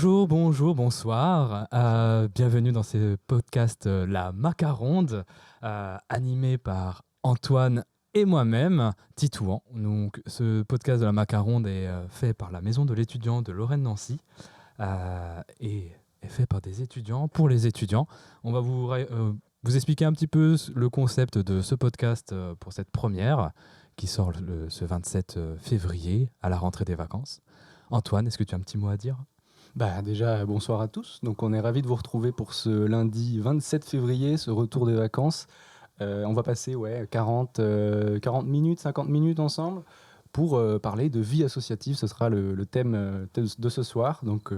Bonjour, bonsoir. Bienvenue dans ce podcast La Macaronde, animé par Antoine et moi-même, Titouan. Donc, ce podcast de La Macaronde est fait par la Maison de l'étudiant de Lorraine-Nancy et est fait par des étudiants pour les étudiants. On va vous expliquer un petit peu le concept de ce podcast pour cette première qui sort ce 27 février à la rentrée des vacances. Antoine, est-ce que tu as un petit mot à dire ? Déjà, bonsoir à tous. Donc, on est ravis de vous retrouver pour ce lundi 27 février, ce retour des vacances. On va passer 40 minutes, 50 minutes ensemble pour parler de vie associative. Ce sera le thème de ce soir. Donc,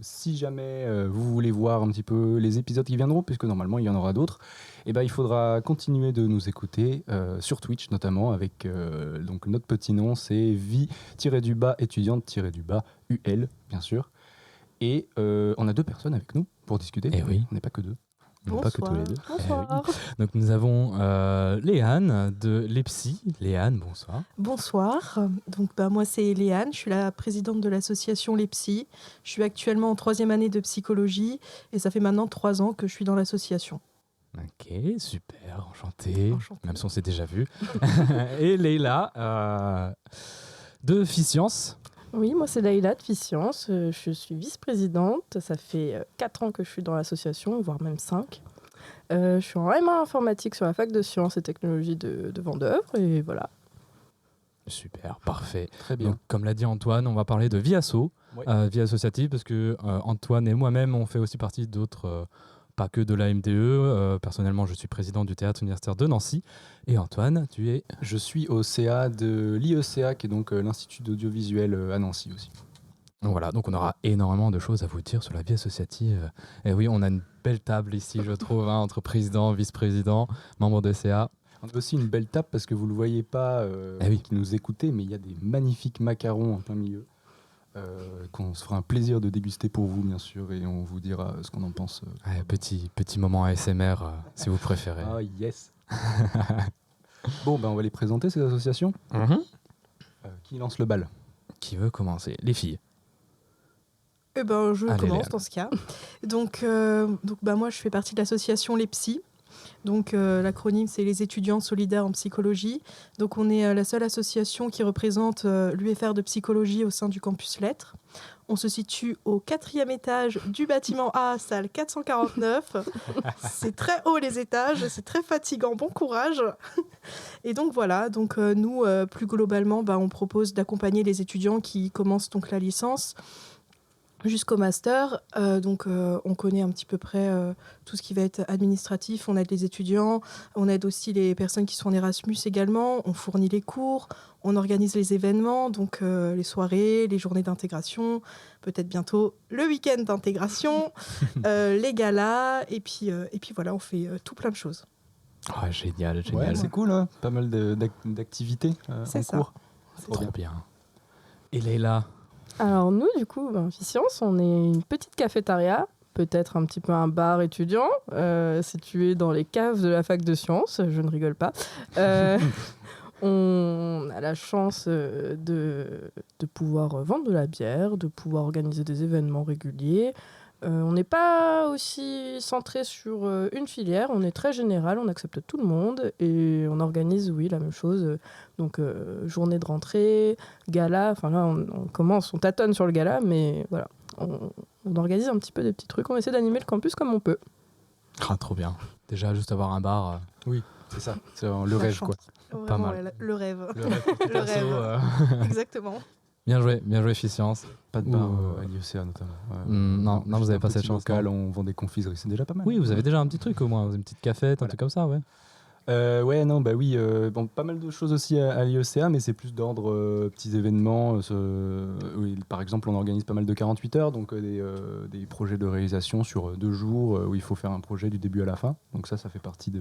si jamais vous voulez voir un petit peu les épisodes qui viendront, puisque normalement il y en aura d'autres, il faudra continuer de nous écouter sur Twitch notamment avec donc notre petit nom, c'est vie-étudiante-UL, bien sûr. Et on a deux personnes avec nous pour discuter. Eh oui. On n'est pas que deux. On n'est pas que tous les deux. Bonsoir. Oui. Donc nous avons Léane de l'EPSI. Léane, bonsoir. Bonsoir. Donc moi c'est Léane, je suis la présidente de l'association l'EPSI. Je suis actuellement en 3e année de psychologie et ça fait maintenant 3 ans que je suis dans l'association. Ok, super, enchanté. Enchantée. Même si on s'est déjà vu. Et Leïla de Fiscience. Oui, moi c'est Laïla de Fiscience, je suis vice-présidente, ça fait 4 ans que je suis dans l'association, voire même 5. Je suis en M1 informatique sur la fac de sciences et technologies de Vendeuvre, et voilà. Super, parfait. Très bien. Donc, comme l'a dit Antoine, on va parler de vie asso, Ouais. vie associative, parce que Antoine et moi-même, on fait aussi partie d'autres, pas que de la MDE. Personnellement, je suis président du théâtre universitaire de Nancy. Et Antoine, tu es... Je suis au CA de l'IECA, qui est donc l'Institut d'audiovisuel à Nancy aussi. Voilà, donc on aura énormément de choses à vous dire sur la vie associative. Et oui, on a une belle table ici, je trouve, entre président, vice-président, membres de CA. On a aussi une belle table parce que vous ne le voyez pas qui nous écoutez, mais il y a des magnifiques macarons en plein milieu qu'on se fera un plaisir de déguster pour vous, bien sûr, et on vous dira ce qu'on en pense. Ouais, petit moment ASMR, si vous préférez. Ah yes. Bon, on va les présenter, ces associations. Qui lance le bal? Qui veut commencer? Les filles. Je Allez, commence Léane. dans ce cas. Donc moi je fais partie de l'association l'EPSI. Donc l'acronyme c'est les étudiants solidaires en psychologie. Donc on est la seule association qui représente l'UFR de psychologie au sein du campus Lettres. On se situe au 4e étage du bâtiment A, salle 449. C'est très haut les étages, c'est très fatigant, bon courage. Et donc voilà, nous plus globalement on propose d'accompagner les étudiants qui commencent donc la licence jusqu'au master. On connaît un petit peu près tout ce qui va être administratif. On aide les étudiants, on aide aussi les personnes qui sont en Erasmus également. On fournit les cours, on organise les événements, donc les soirées, les journées d'intégration, peut-être bientôt le week-end d'intégration, les galas, et puis voilà, on fait tout plein de choses. Oh, génial. Ouais, c'est cool, hein. Pas mal d'activités C'est en ça. cours. Trop bien. Et Leïla? Alors nous, du coup, Fiscience, on est une petite cafétéria, peut-être un petit peu un bar étudiant, situé dans les caves de la fac de sciences, je ne rigole pas. On a la chance de pouvoir vendre de la bière, de pouvoir organiser des événements réguliers. On n'est pas aussi centré sur une filière, on est très général, on accepte tout le monde et on organise, la même chose. Donc, journée de rentrée, gala, enfin là, on tâtonne sur le gala, mais voilà, on organise un petit peu des petits trucs, on essaie d'animer le campus comme on peut. Ah, trop bien. Déjà, juste avoir un bar. Oui, c'est ça. C'est le rêve, quoi. Vraiment, Pas mal. Le rêve. Le rêve, Le rêve. perso, Exactement. Bien joué, Fiscience. Pas de bar Ou, à l'IECA notamment. non, vous avez pas cette chance. Local, non. on vend des confiseries, c'est déjà pas mal. Oui, vous avez déjà un petit truc au moins, une petite cafette, un Voilà. truc comme ça, ouais. Pas mal de choses aussi à l'IECA, mais c'est plus d'ordre petits événements. Par exemple, on organise pas mal de 48 heures, donc des projets de réalisation sur 2 jours où il faut faire un projet du début à la fin. Donc ça fait partie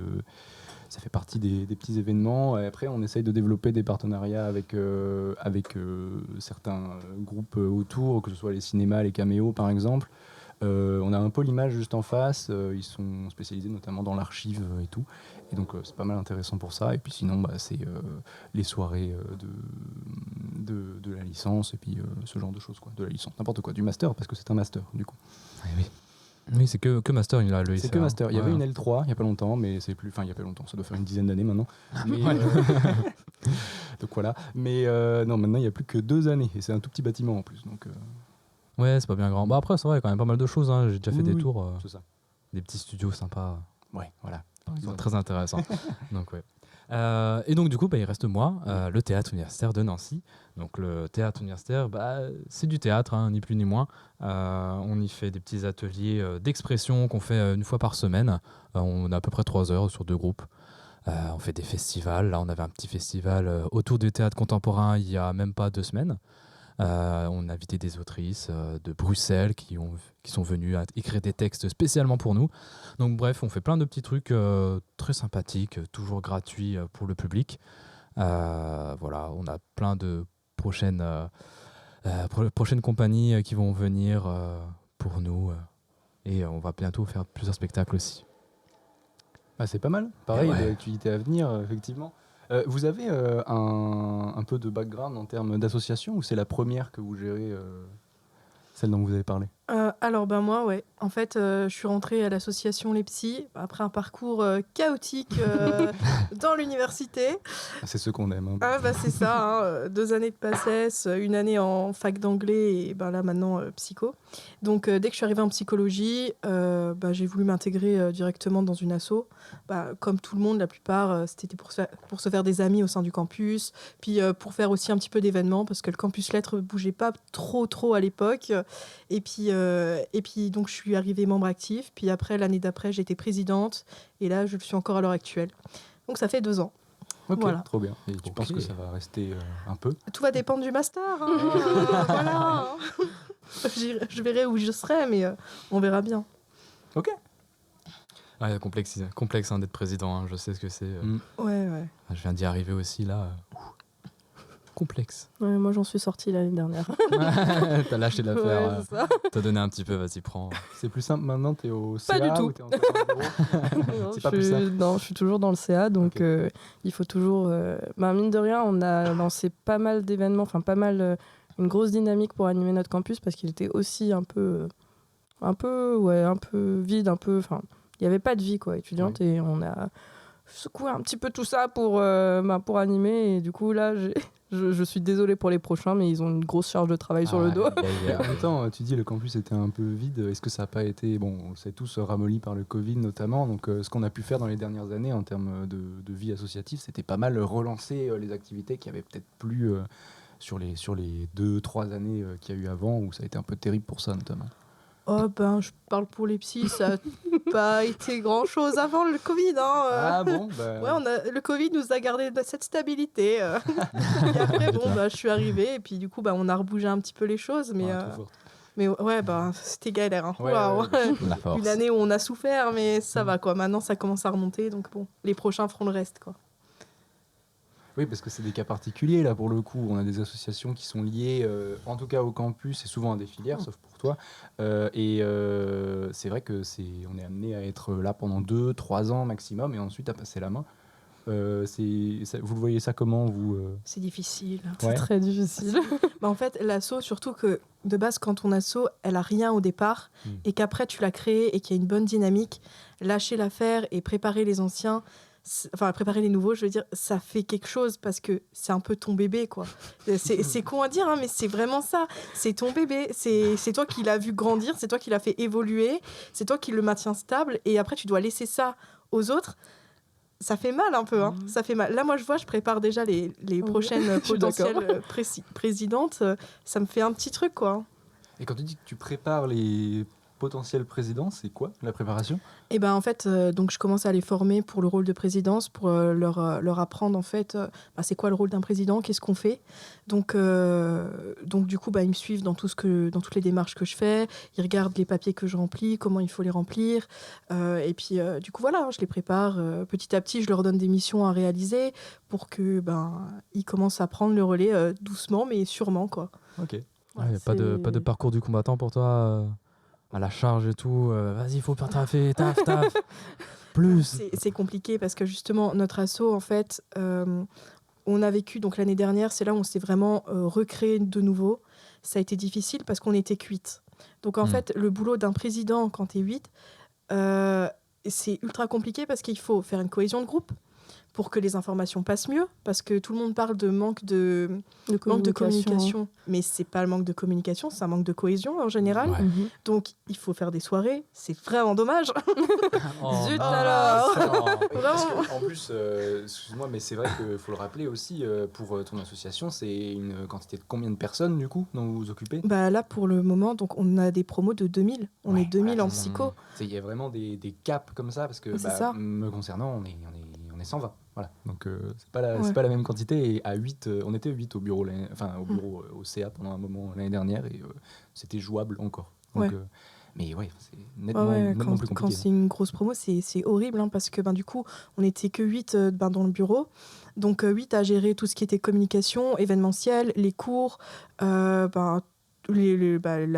des petits événements. Et après, on essaye de développer des partenariats avec certains groupes autour, que ce soit les cinémas, les caméos par exemple. On a un pôle image juste en face, ils sont spécialisés notamment dans l'archive et tout, et donc c'est pas mal intéressant pour ça. Et puis sinon c'est les soirées de la licence et puis ce genre de choses, quoi. De la licence, n'importe quoi, du master, parce que c'est un master, du coup. Oui, c'est que master, il a le C'est ICA, que master. Il y hein. avait Ouais. une L3 il n'y a pas longtemps, mais c'est plus. Enfin, il n'y a pas longtemps, ça doit faire une dizaine d'années maintenant. Mais, Ouais. donc voilà. Mais non, maintenant, il n'y a plus que 2 années. Et c'est un tout petit bâtiment en plus. Donc, Ouais, c'est pas bien grand. Bah après, c'est vrai, il y a quand même pas mal de choses, hein. J'ai déjà fait oui, des oui, tours, c'est ça. des petits studios sympas. Ouais, voilà. Ils sont très intéressants. Donc, ouais. Et donc, du coup, il reste moi, le théâtre universitaire de Nancy. Donc, le théâtre universitaire, c'est du théâtre, hein, ni plus ni moins. On y fait des petits ateliers d'expression qu'on fait une fois par semaine. On a à peu près 3 heures sur 2 groupes. On fait des festivals. Là, on avait un petit festival autour du théâtre contemporain il y a même pas 2 semaines. On a invité des autrices de Bruxelles qui sont venues écrire des textes spécialement pour nous. Donc bref, on fait plein de petits trucs très sympathiques, toujours gratuits pour le public. Voilà, on a plein de prochaines compagnies qui vont venir pour nous. Et on va bientôt faire plusieurs spectacles aussi. Ah, c'est pas mal. Pareil, Ouais. des activités à venir, effectivement. Vous avez un peu de background en termes d'association ou c'est la première que vous gérez, celle dont vous avez parlé? Alors moi, ouais. En fait, je suis rentrée à l'association Les Psys après un parcours chaotique dans l'université. Ah, c'est ce qu'on aime. Hein. Ah c'est ça, hein, 2 années de PACES, 1 année en fac d'anglais et là maintenant psycho. Donc dès que je suis arrivée en psychologie, j'ai voulu m'intégrer directement dans une asso. Comme tout le monde, la plupart, c'était pour se faire des amis au sein du campus, puis pour faire aussi un petit peu d'événements parce que le campus lettres bougeait pas trop à l'époque. Et puis donc je suis arrivée membre actif, puis après l'année d'après j'ai été présidente et là je le suis encore à l'heure actuelle. Donc ça fait 2 ans. Ok, Voilà. trop bien. Et tu Ok. penses que ça va rester un peu? Tout va dépendre du master. Hein, voilà. Je verrai où je serai, mais on verra bien. Ok. Ouais, complexe d'être président, hein, je sais ce que c'est. Ouais. Je viens d'y arriver aussi là. Complexe. Ouais, moi, j'en suis sortie l'année dernière. T'as lâché l'affaire. Ouais, c'est ça. T'as donné un petit peu, vas-y, prends. C'est plus simple maintenant, t'es au Pas CA du tout. ou t'es encore au bureau? Non, C'est pas plus simple. Non, je suis toujours dans le CA, donc Ok. il faut toujours... mine de rien, on a lancé pas mal d'événements, enfin pas mal, une grosse dynamique pour animer notre campus, parce qu'il était aussi un peu vide, enfin, il n'y avait pas de vie, quoi, étudiante, et on a secoué un petit peu tout ça pour animer, et du coup, là, je suis désolée pour les prochains, mais ils ont une grosse charge de travail sur le dos. Et en même temps, tu dis le campus était un peu vide. Est-ce que ça n'a pas été, bon, on le sait tous, ramolli par le Covid notamment. Donc, ce qu'on a pu faire dans les dernières années en termes de vie associative, c'était pas mal relancer les activités qui avaient peut-être plus sur les 2-3 années qu'il y a eu avant, où ça a été un peu terrible pour ça notamment. Oh je parle pour les psys, ça n'a pas été grand-chose avant le Covid. Hein, Ah bon bah, Ouais, le Covid nous a gardé de cette stabilité. Et après, je suis arrivée et puis du coup, on a rebougé un petit peu les choses. Mais, trop forte. mais ouais, c'était galère. Hein. Ouais, Waouh. ouais, La force. Une année où on a souffert, mais ça va quoi. Maintenant, ça commence à remonter. Donc les prochains feront le reste quoi. Oui, parce que c'est des cas particuliers, là, pour le coup. On a des associations qui sont liées, en tout cas au campus, et souvent à des filières, sauf pour toi. C'est vrai que on est amené à être là pendant 2-3 ans maximum, et ensuite à passer la main. Vous le voyez ça comment, vous C'est difficile. Ouais. C'est très difficile. En fait, l'asso, surtout que de base, quand ton asso, elle a rien au départ, et qu'après tu l'as créée et qu'il y a une bonne dynamique, lâcher l'affaire et préparer les anciens, enfin préparer les nouveaux, je veux dire, ça fait quelque chose parce que c'est un peu ton bébé, quoi. C'est con à dire, hein, mais c'est vraiment ça. C'est ton bébé, c'est toi qui l'as vu grandir, c'est toi qui l'as fait évoluer, c'est toi qui le maintiens stable, et après tu dois laisser ça aux autres. Ça fait mal un peu, hein. Ça fait mal. Là, moi, je prépare déjà les prochaines Je suis potentielles présidentes. Ça me fait un petit truc, quoi. Et quand tu dis que tu prépares les potentiels présidents, c'est quoi la préparation? Et en fait, donc je commence à les former pour le rôle de présidence, pour leur apprendre en fait, c'est quoi le rôle d'un président, qu'est-ce qu'on fait. Donc du coup, ils me suivent dans toutes les démarches que je fais. Ils regardent les papiers que je remplis, comment il faut les remplir. Et puis du coup voilà, je les prépare petit à petit. Je leur donne des missions à réaliser pour que ils commencent à prendre le relais doucement mais sûrement, quoi. Ok. Ouais, pas de parcours du combattant pour toi à la charge et tout. Vas-y, il faut faire taf. Plus. C'est compliqué parce que justement, notre asso, en fait, on a vécu, donc l'année dernière, c'est là où on s'est vraiment recréé de nouveau. Ça a été difficile parce qu'on était 8. Donc en fait, le boulot d'un président quand tu es 8, c'est ultra compliqué parce qu'il faut faire une cohésion de groupe pour que les informations passent mieux, parce que tout le monde parle de manque de communication, mais c'est pas le manque de communication, c'est un manque de cohésion en général. Ouais. Donc il faut faire des soirées, c'est vraiment dommage. Zut non. alors. Parce que, en plus, excuse-moi, mais c'est vrai qu'il faut le rappeler aussi, pour ton association, c'est une quantité de combien de personnes, du coup, dont vous vous occupez ? Bah là, pour le moment, donc on a des promos de 2000. On est 2000 en psycho. Il y a vraiment des caps comme ça, parce que C'est ça. me concernant, on est 120. Voilà. Donc c'est pas la même quantité. Et à 8, on était 8 au bureau, au CA pendant un moment l'année dernière, et c'était jouable encore. Donc, mais ouais, c'est nettement plus quand compliqué. c'est une grosse promo, c'est horrible, hein, parce que du coup, on n'était que 8 dans le bureau. Donc 8 à gérer tout ce qui était communication, événementiel, les cours, la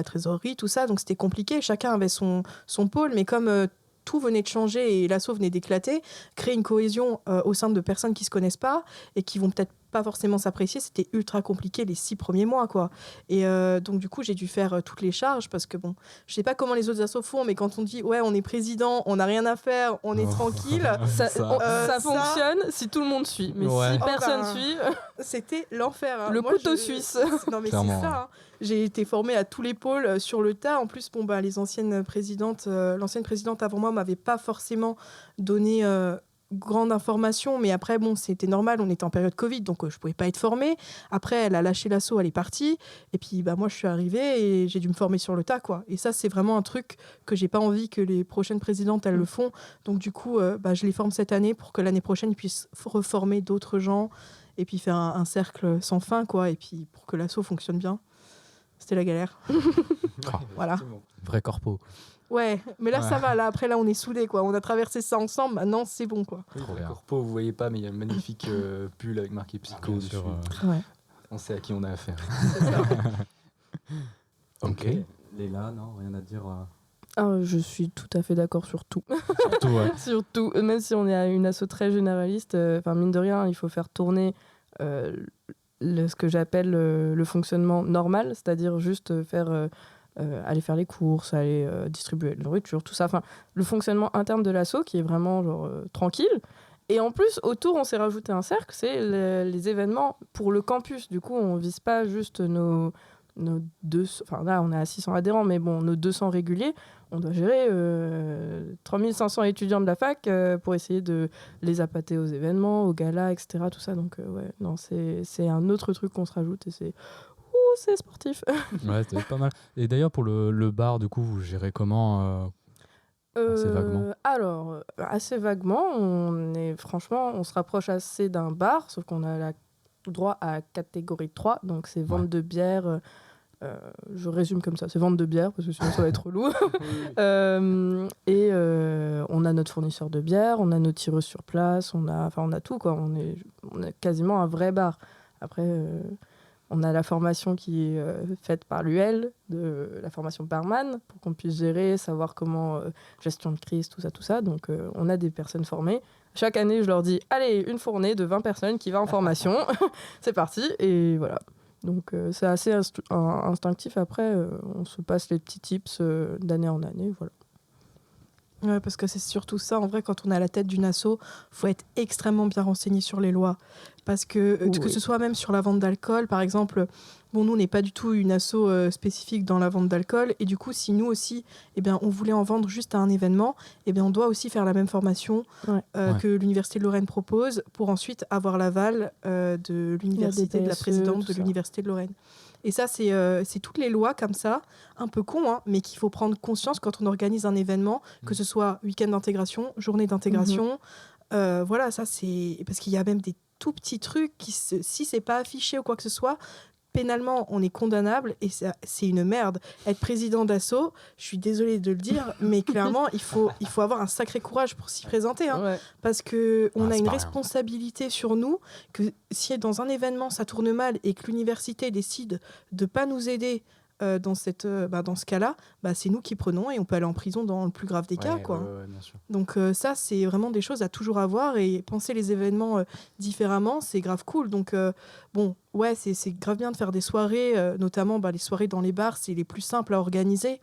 trésorerie, tout ça. Donc c'était compliqué. Chacun avait son pôle, mais comme tout venait de changer et l'asso venait d'éclater, créer une cohésion au sein de personnes qui se connaissent pas et qui vont peut-être pas forcément s'apprécier, c'était ultra compliqué les 6 premiers mois, quoi. Et donc du coup, j'ai dû faire toutes les charges parce que bon, je sais pas comment les autres assos font, mais quand on dit ouais, on est président, on n'a rien à faire, on est tranquille, Ça ça fonctionne si tout le monde suit, mais si personne suit, c'était l'enfer. Hein. le couteau suisse. Non mais Clairement. c'est ça. Hein. J'ai été formée à tous les pôles sur le tas. En plus, les anciennes présidentes, l'ancienne présidente avant moi m'avait pas forcément donné grande information, mais après c'était normal, on était en période Covid, donc je pouvais pas être formée. Après, elle a lâché l'assaut, elle est partie, et puis moi je suis arrivée et j'ai dû me former sur le tas, quoi. Et ça, c'est vraiment un truc que j'ai pas envie que les prochaines présidentes elles le font. Donc du coup, je les forme cette année pour que l'année prochaine ils puissent reformer d'autres gens et puis faire un cercle sans fin, quoi. Et puis pour que l'assaut fonctionne bien. C'était la galère. Voilà. Vrai corpo. Ouais, mais là ça va, là après là on est soudés, quoi. On a traversé ça ensemble, maintenant c'est bon, quoi. Trop bien. Corpo, vous voyez pas, mais il y a un magnifique pull avec marqué psycho dessus. sûr, Ouais. On sait à qui on a affaire. Ok. Léla, non, rien à dire. Je suis tout à fait d'accord sur tout. Surtout, ouais. Surtout, même si on est à une asso très généraliste, mine de rien, il faut faire tourner ce que j'appelle le fonctionnement normal, c'est-à-dire juste aller faire les courses, aller distribuer de la nourriture, tout ça. Enfin, le fonctionnement interne de l'asso qui est vraiment tranquille. Et en plus, autour, on s'est rajouté un cercle, c'est les événements pour le campus. Du coup, on vise pas juste nos 200, enfin là, on est à 600 adhérents, mais bon, nos 200 réguliers, on doit gérer 3500 étudiants de la fac pour essayer de les appâter aux événements, aux galas, etc. Tout ça. Donc, c'est un autre truc qu'on se rajoute et c'est sportif. Ouais, c'était pas mal. Et d'ailleurs, pour le bar, du coup, vous gérez comment assez vaguement. Alors, assez vaguement, on se rapproche assez d'un bar, sauf qu'on a droit à catégorie 3, donc c'est vente de bière. Je résume comme ça, c'est vente de bière, parce que sinon ça va être relou. On a notre fournisseur de bière, on a nos tireuses sur place, on a tout, quoi. On est quasiment un vrai bar. Après, on a la formation qui est faite par l'UL, de la formation barman, pour qu'on puisse gérer, savoir comment, gestion de crise, tout ça. Donc, on a des personnes formées. Chaque année, je leur dis, allez, une fournée de 20 personnes qui va en formation. C'est parti. Et voilà. Donc, c'est assez instinctif. Après, on se passe les petits tips d'année en année. Voilà. Ouais, parce que c'est surtout ça, en vrai, quand on est à la tête d'une asso, faut être extrêmement bien renseigné sur les lois. Parce que, que ce soit même sur la vente d'alcool, par exemple, nous, on n'est pas du tout une asso spécifique dans la vente d'alcool. Et du coup, si nous aussi, on voulait en vendre juste à un événement, on doit aussi faire la même formation que l'Université de Lorraine propose pour ensuite avoir l'aval de l'université, de la présidente de l'Université de Lorraine. Et ça, c'est toutes les lois comme ça, un peu con, hein, mais qu'il faut prendre conscience quand on organise un événement, que ce soit week-end d'intégration, journée d'intégration. Voilà, ça, c'est... Parce qu'il y a même des tout petits trucs qui, si c'est pas affiché ou quoi que ce soit, pénalement, on est condamnable et c'est une merde. Être président d'asso, je suis désolée de le dire, mais clairement, il faut avoir un sacré courage pour s'y présenter. Hein, parce qu'on a une responsabilité sur nous, que si dans un événement, ça tourne mal et que l'université décide de ne pas nous aider dans ce cas-là, c'est nous qui prenons et on peut aller en prison dans le plus grave des cas, quoi. Ouais, bien sûr. Donc ça, c'est vraiment des choses à toujours avoir et penser les événements différemment, c'est grave cool. Donc c'est grave bien de faire des soirées, notamment les soirées dans les bars, c'est les plus simples à organiser.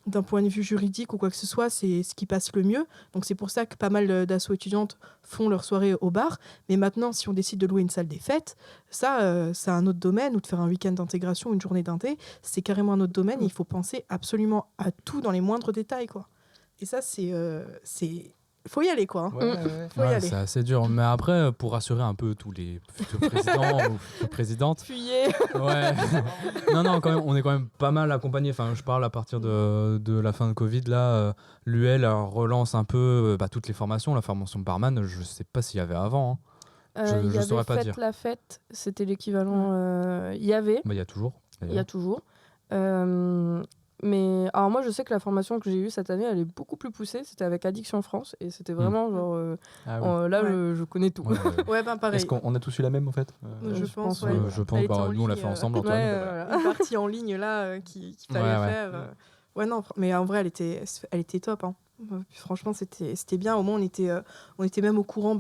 D'un point de vue juridique ou quoi que ce soit, c'est ce qui passe le mieux. Donc c'est pour ça que pas mal d'assauts étudiantes font leurs soirées au bar. Mais maintenant, si on décide de louer une salle des fêtes, ça, c'est un autre domaine, ou de faire un week-end d'intégration, une journée d'inté, c'est carrément un autre domaine. Et il faut penser absolument à tout dans les moindres détails, quoi. Et ça, faut y aller, quoi. Faut y aller. C'est assez dur. Mais après, pour rassurer un peu tous les futurs présidents ou futures présidentes. Fuyez. Ouais. Non, quand même, on est quand même pas mal accompagnés. Enfin, je parle à partir de la fin de Covid. Là, l'UL relance un peu toutes les formations. La formation barman, je sais pas s'il y avait avant. Il y saurais avait pas dire. La fête, c'était l'équivalent. Il y avait. Il y a toujours. Il y a toujours. Mais alors moi je sais que la formation que j'ai eue cette année elle est beaucoup plus poussée, c'était avec Addiction France et c'était vraiment je connais tout. Ouais, pareil. Est-ce qu'on a tous eu la même en fait Je pense, ouais. Je pense, Elle était en nous on l'a ligne, fait ensemble, Antoine. Une partie en ligne là qu'il fallait faire. Ouais, non, mais en vrai elle était top. Hein. Franchement c'était bien, au moins on était même au courant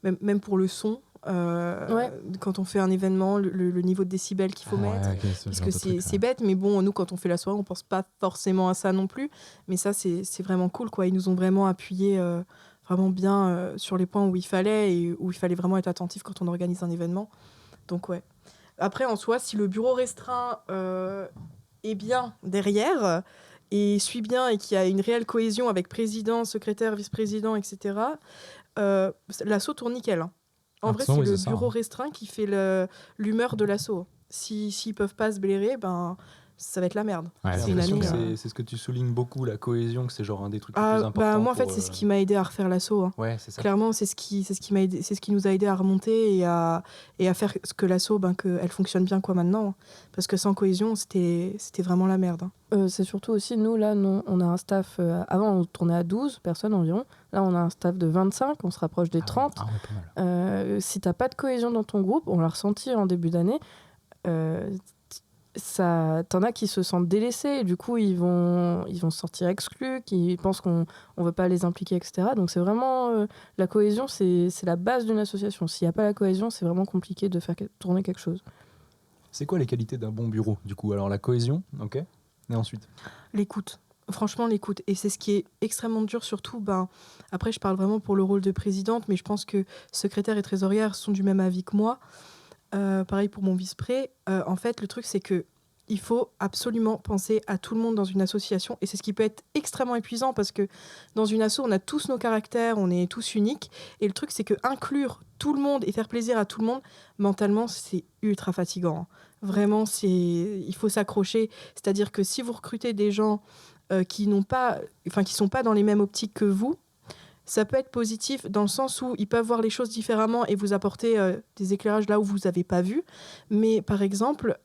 même pour le son. Quand on fait un événement, le niveau de décibels qu'il faut mettre, parce que c'est bête, mais bon, nous quand on fait la soirée, on pense pas forcément à ça non plus, mais ça c'est vraiment cool, quoi. Ils nous ont vraiment appuyé vraiment bien sur les points où il fallait et où il fallait vraiment être attentif quand on organise un événement. Donc ouais. Après en soi, si le bureau restreint est bien derrière et suit bien et qu'il y a une réelle cohésion avec président, secrétaire, vice-président, etc., l'assaut tourne nickel. Hein. En vrai, c'est le bureau restreint qui fait l'humeur de l'assaut. S'ils peuvent pas se blairer, ça va être la merde. Ouais, c'est une année. C'est ce que tu soulignes beaucoup, la cohésion, que c'est genre un des trucs les plus importants. Moi, en fait, c'est ce qui m'a aidé à refaire l'assaut. Hein. Ouais, c'est ça. Clairement, c'est ce qui m'a aidé, c'est ce qui nous a aidé à remonter et à faire que l'assaut, qu'elle fonctionne bien quoi maintenant. Parce que sans cohésion, c'était vraiment la merde. Hein. C'est surtout aussi, nous, là, on a un staff... avant, on tournait à 12 personnes environ. Là, on a un staff de 25, on se rapproche des 30. Ouais, pas mal. Si t'as pas de cohésion dans ton groupe, on l'a ressenti en début d'année, t'en as qui se sentent délaissés et du coup ils vont se sentir exclus, qui pensent qu'on veut pas les impliquer, etc. Donc c'est vraiment la cohésion, c'est la base d'une association. S'il n'y a pas la cohésion, c'est vraiment compliqué de faire tourner quelque chose. C'est quoi les qualités d'un bon bureau du coup? Alors la cohésion, ok, et ensuite l'écoute. Franchement, l'écoute. Et c'est ce qui est extrêmement dur, surtout. Après, je parle vraiment pour le rôle de présidente, mais je pense que secrétaire et trésorière sont du même avis que moi. Pareil pour mon vice-pré. En fait, le truc, c'est que il faut absolument penser à tout le monde dans une association. Et c'est ce qui peut être extrêmement épuisant parce que dans une asso, on a tous nos caractères, on est tous uniques. Et le truc, c'est que inclure tout le monde et faire plaisir à tout le monde, mentalement, c'est ultra fatigant. Vraiment, il faut s'accrocher. C'est-à-dire que si vous recrutez des gens qui sont pas dans les mêmes optiques que vous, ça peut être positif dans le sens où ils peuvent voir les choses différemment et vous apporter des éclairages là où vous n'avez pas vu. Mais par exemple,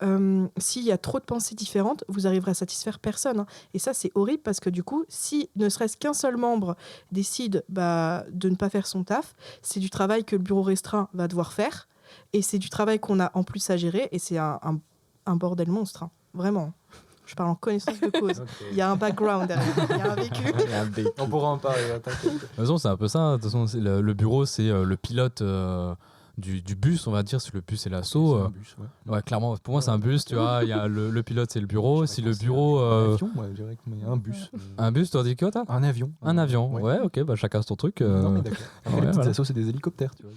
s'il y a trop de pensées différentes, vous arriverez à satisfaire personne. Hein. Et ça, c'est horrible parce que du coup, si ne serait-ce qu'un seul membre décide de ne pas faire son taf, c'est du travail que le bureau restreint va devoir faire. Et c'est du travail qu'on a en plus à gérer. Et c'est un bordel monstre. Hein. Vraiment. Je parle en connaissance de cause. Okay. Il y a un background derrière, il y a un vécu. On pourra en parler. De toute façon, c'est un peu ça. De toute façon, le bureau, c'est le pilote du bus, on va dire. Si le bus est l'assaut. C'est un bus, ouais, clairement. Pour moi, c'est un bus. Tu vois, il y a le pilote, c'est le bureau. Si le bureau. Un avion, moi, je dirais que mais un bus. Un bus, tu as dit quoi, toi? Un avion. Un avion. Ouais, ok, chacun son truc. Non, mais d'accord. Les petites assos, c'est des hélicoptères, tu vois.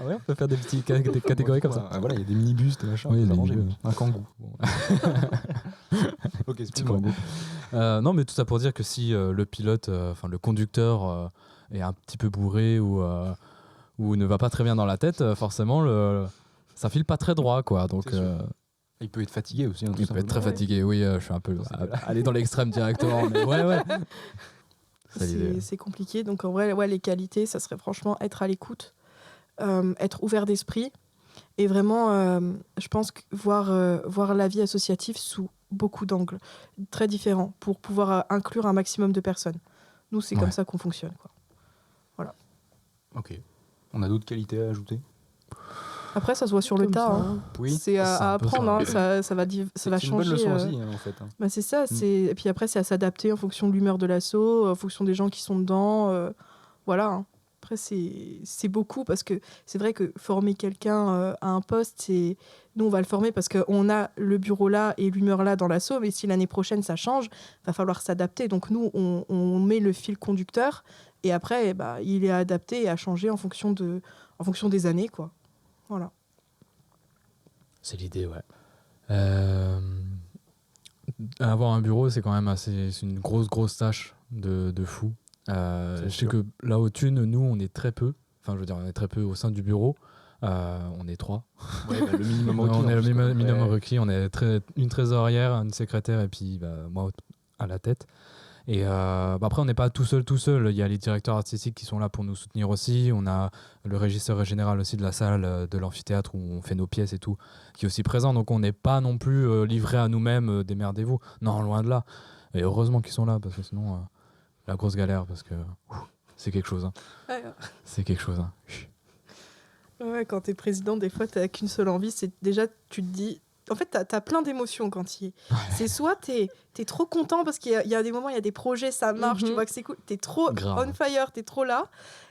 Ouais, on peut faire des petites catégories comme ça. Voilà, il y a des minibus, des machins. Oui, un kangou. Ok, c'est non, mais tout ça pour dire que si le pilote, le conducteur est un petit peu bourré ou ne va pas très bien dans la tête, forcément, ça file pas très droit, quoi. Donc, il peut être fatigué aussi. Hein, il peut être très fatigué, oui. Je suis un peu aller dans l'extrême directement. Mais ouais. C'est compliqué. Donc, en vrai, les qualités, ça serait franchement être à l'écoute, être ouvert d'esprit et vraiment, je pense que voir la vie associative sous beaucoup d'angles très différents pour pouvoir inclure un maximum de personnes. Nous, c'est comme ça qu'on fonctionne, quoi. Voilà. Ok. On a d'autres qualités à ajouter? Après, ça se voit sur le Comme tas. ça. Hein. Oui. C'est C'est à un peu apprendre. ça. Hein. Ça va C'est une changer. bonne leçon aussi, hein, en fait. Hein. Bah, c'est ça. Et puis après, c'est à s'adapter en fonction de l'humeur de l'asso, en fonction des gens qui sont dedans. Voilà. Hein. Après, c'est beaucoup parce que c'est vrai que former quelqu'un à un poste, nous, on va le former parce qu'on a le bureau là et l'humeur là dans l'asso, mais si l'année prochaine ça change, va falloir s'adapter. Donc nous, on met le fil conducteur et après, bah, il est adapté et à changer en fonction des années, quoi. Voilà. C'est l'idée, ouais. Avoir un bureau, c'est quand même c'est une grosse tâche de fou. Je sais sûr. que là au Thune, nous, on est très peu. Enfin, je veux dire, on est très peu au sein du bureau. On est 3. Ouais, le minimum On est le minimum Ouais. requis. On est une trésorière, une secrétaire et puis moi à la tête. Et après, on n'est pas tout seul. Il y a les directeurs artistiques qui sont là pour nous soutenir aussi. On a le régisseur général aussi de la salle, de l'amphithéâtre où on fait nos pièces et tout, qui est aussi présent. Donc on n'est pas non plus livré à nous-mêmes, démerdez-vous. Non, loin de là. Et heureusement qu'ils sont là, parce que sinon, la grosse galère, parce que c'est quelque chose. Hein. Ouais, C'est quelque chose. Hein. ouais, quand t'es président, des fois, t'as qu'une seule envie, c'est déjà, tu te dis. En fait, t'as plein d'émotions quand il y est. C'est soit t'es trop content parce qu'il y a des moments, il y a des projets, ça marche, tu vois que c'est cool. T'es trop Grave. on fire, t'es trop là.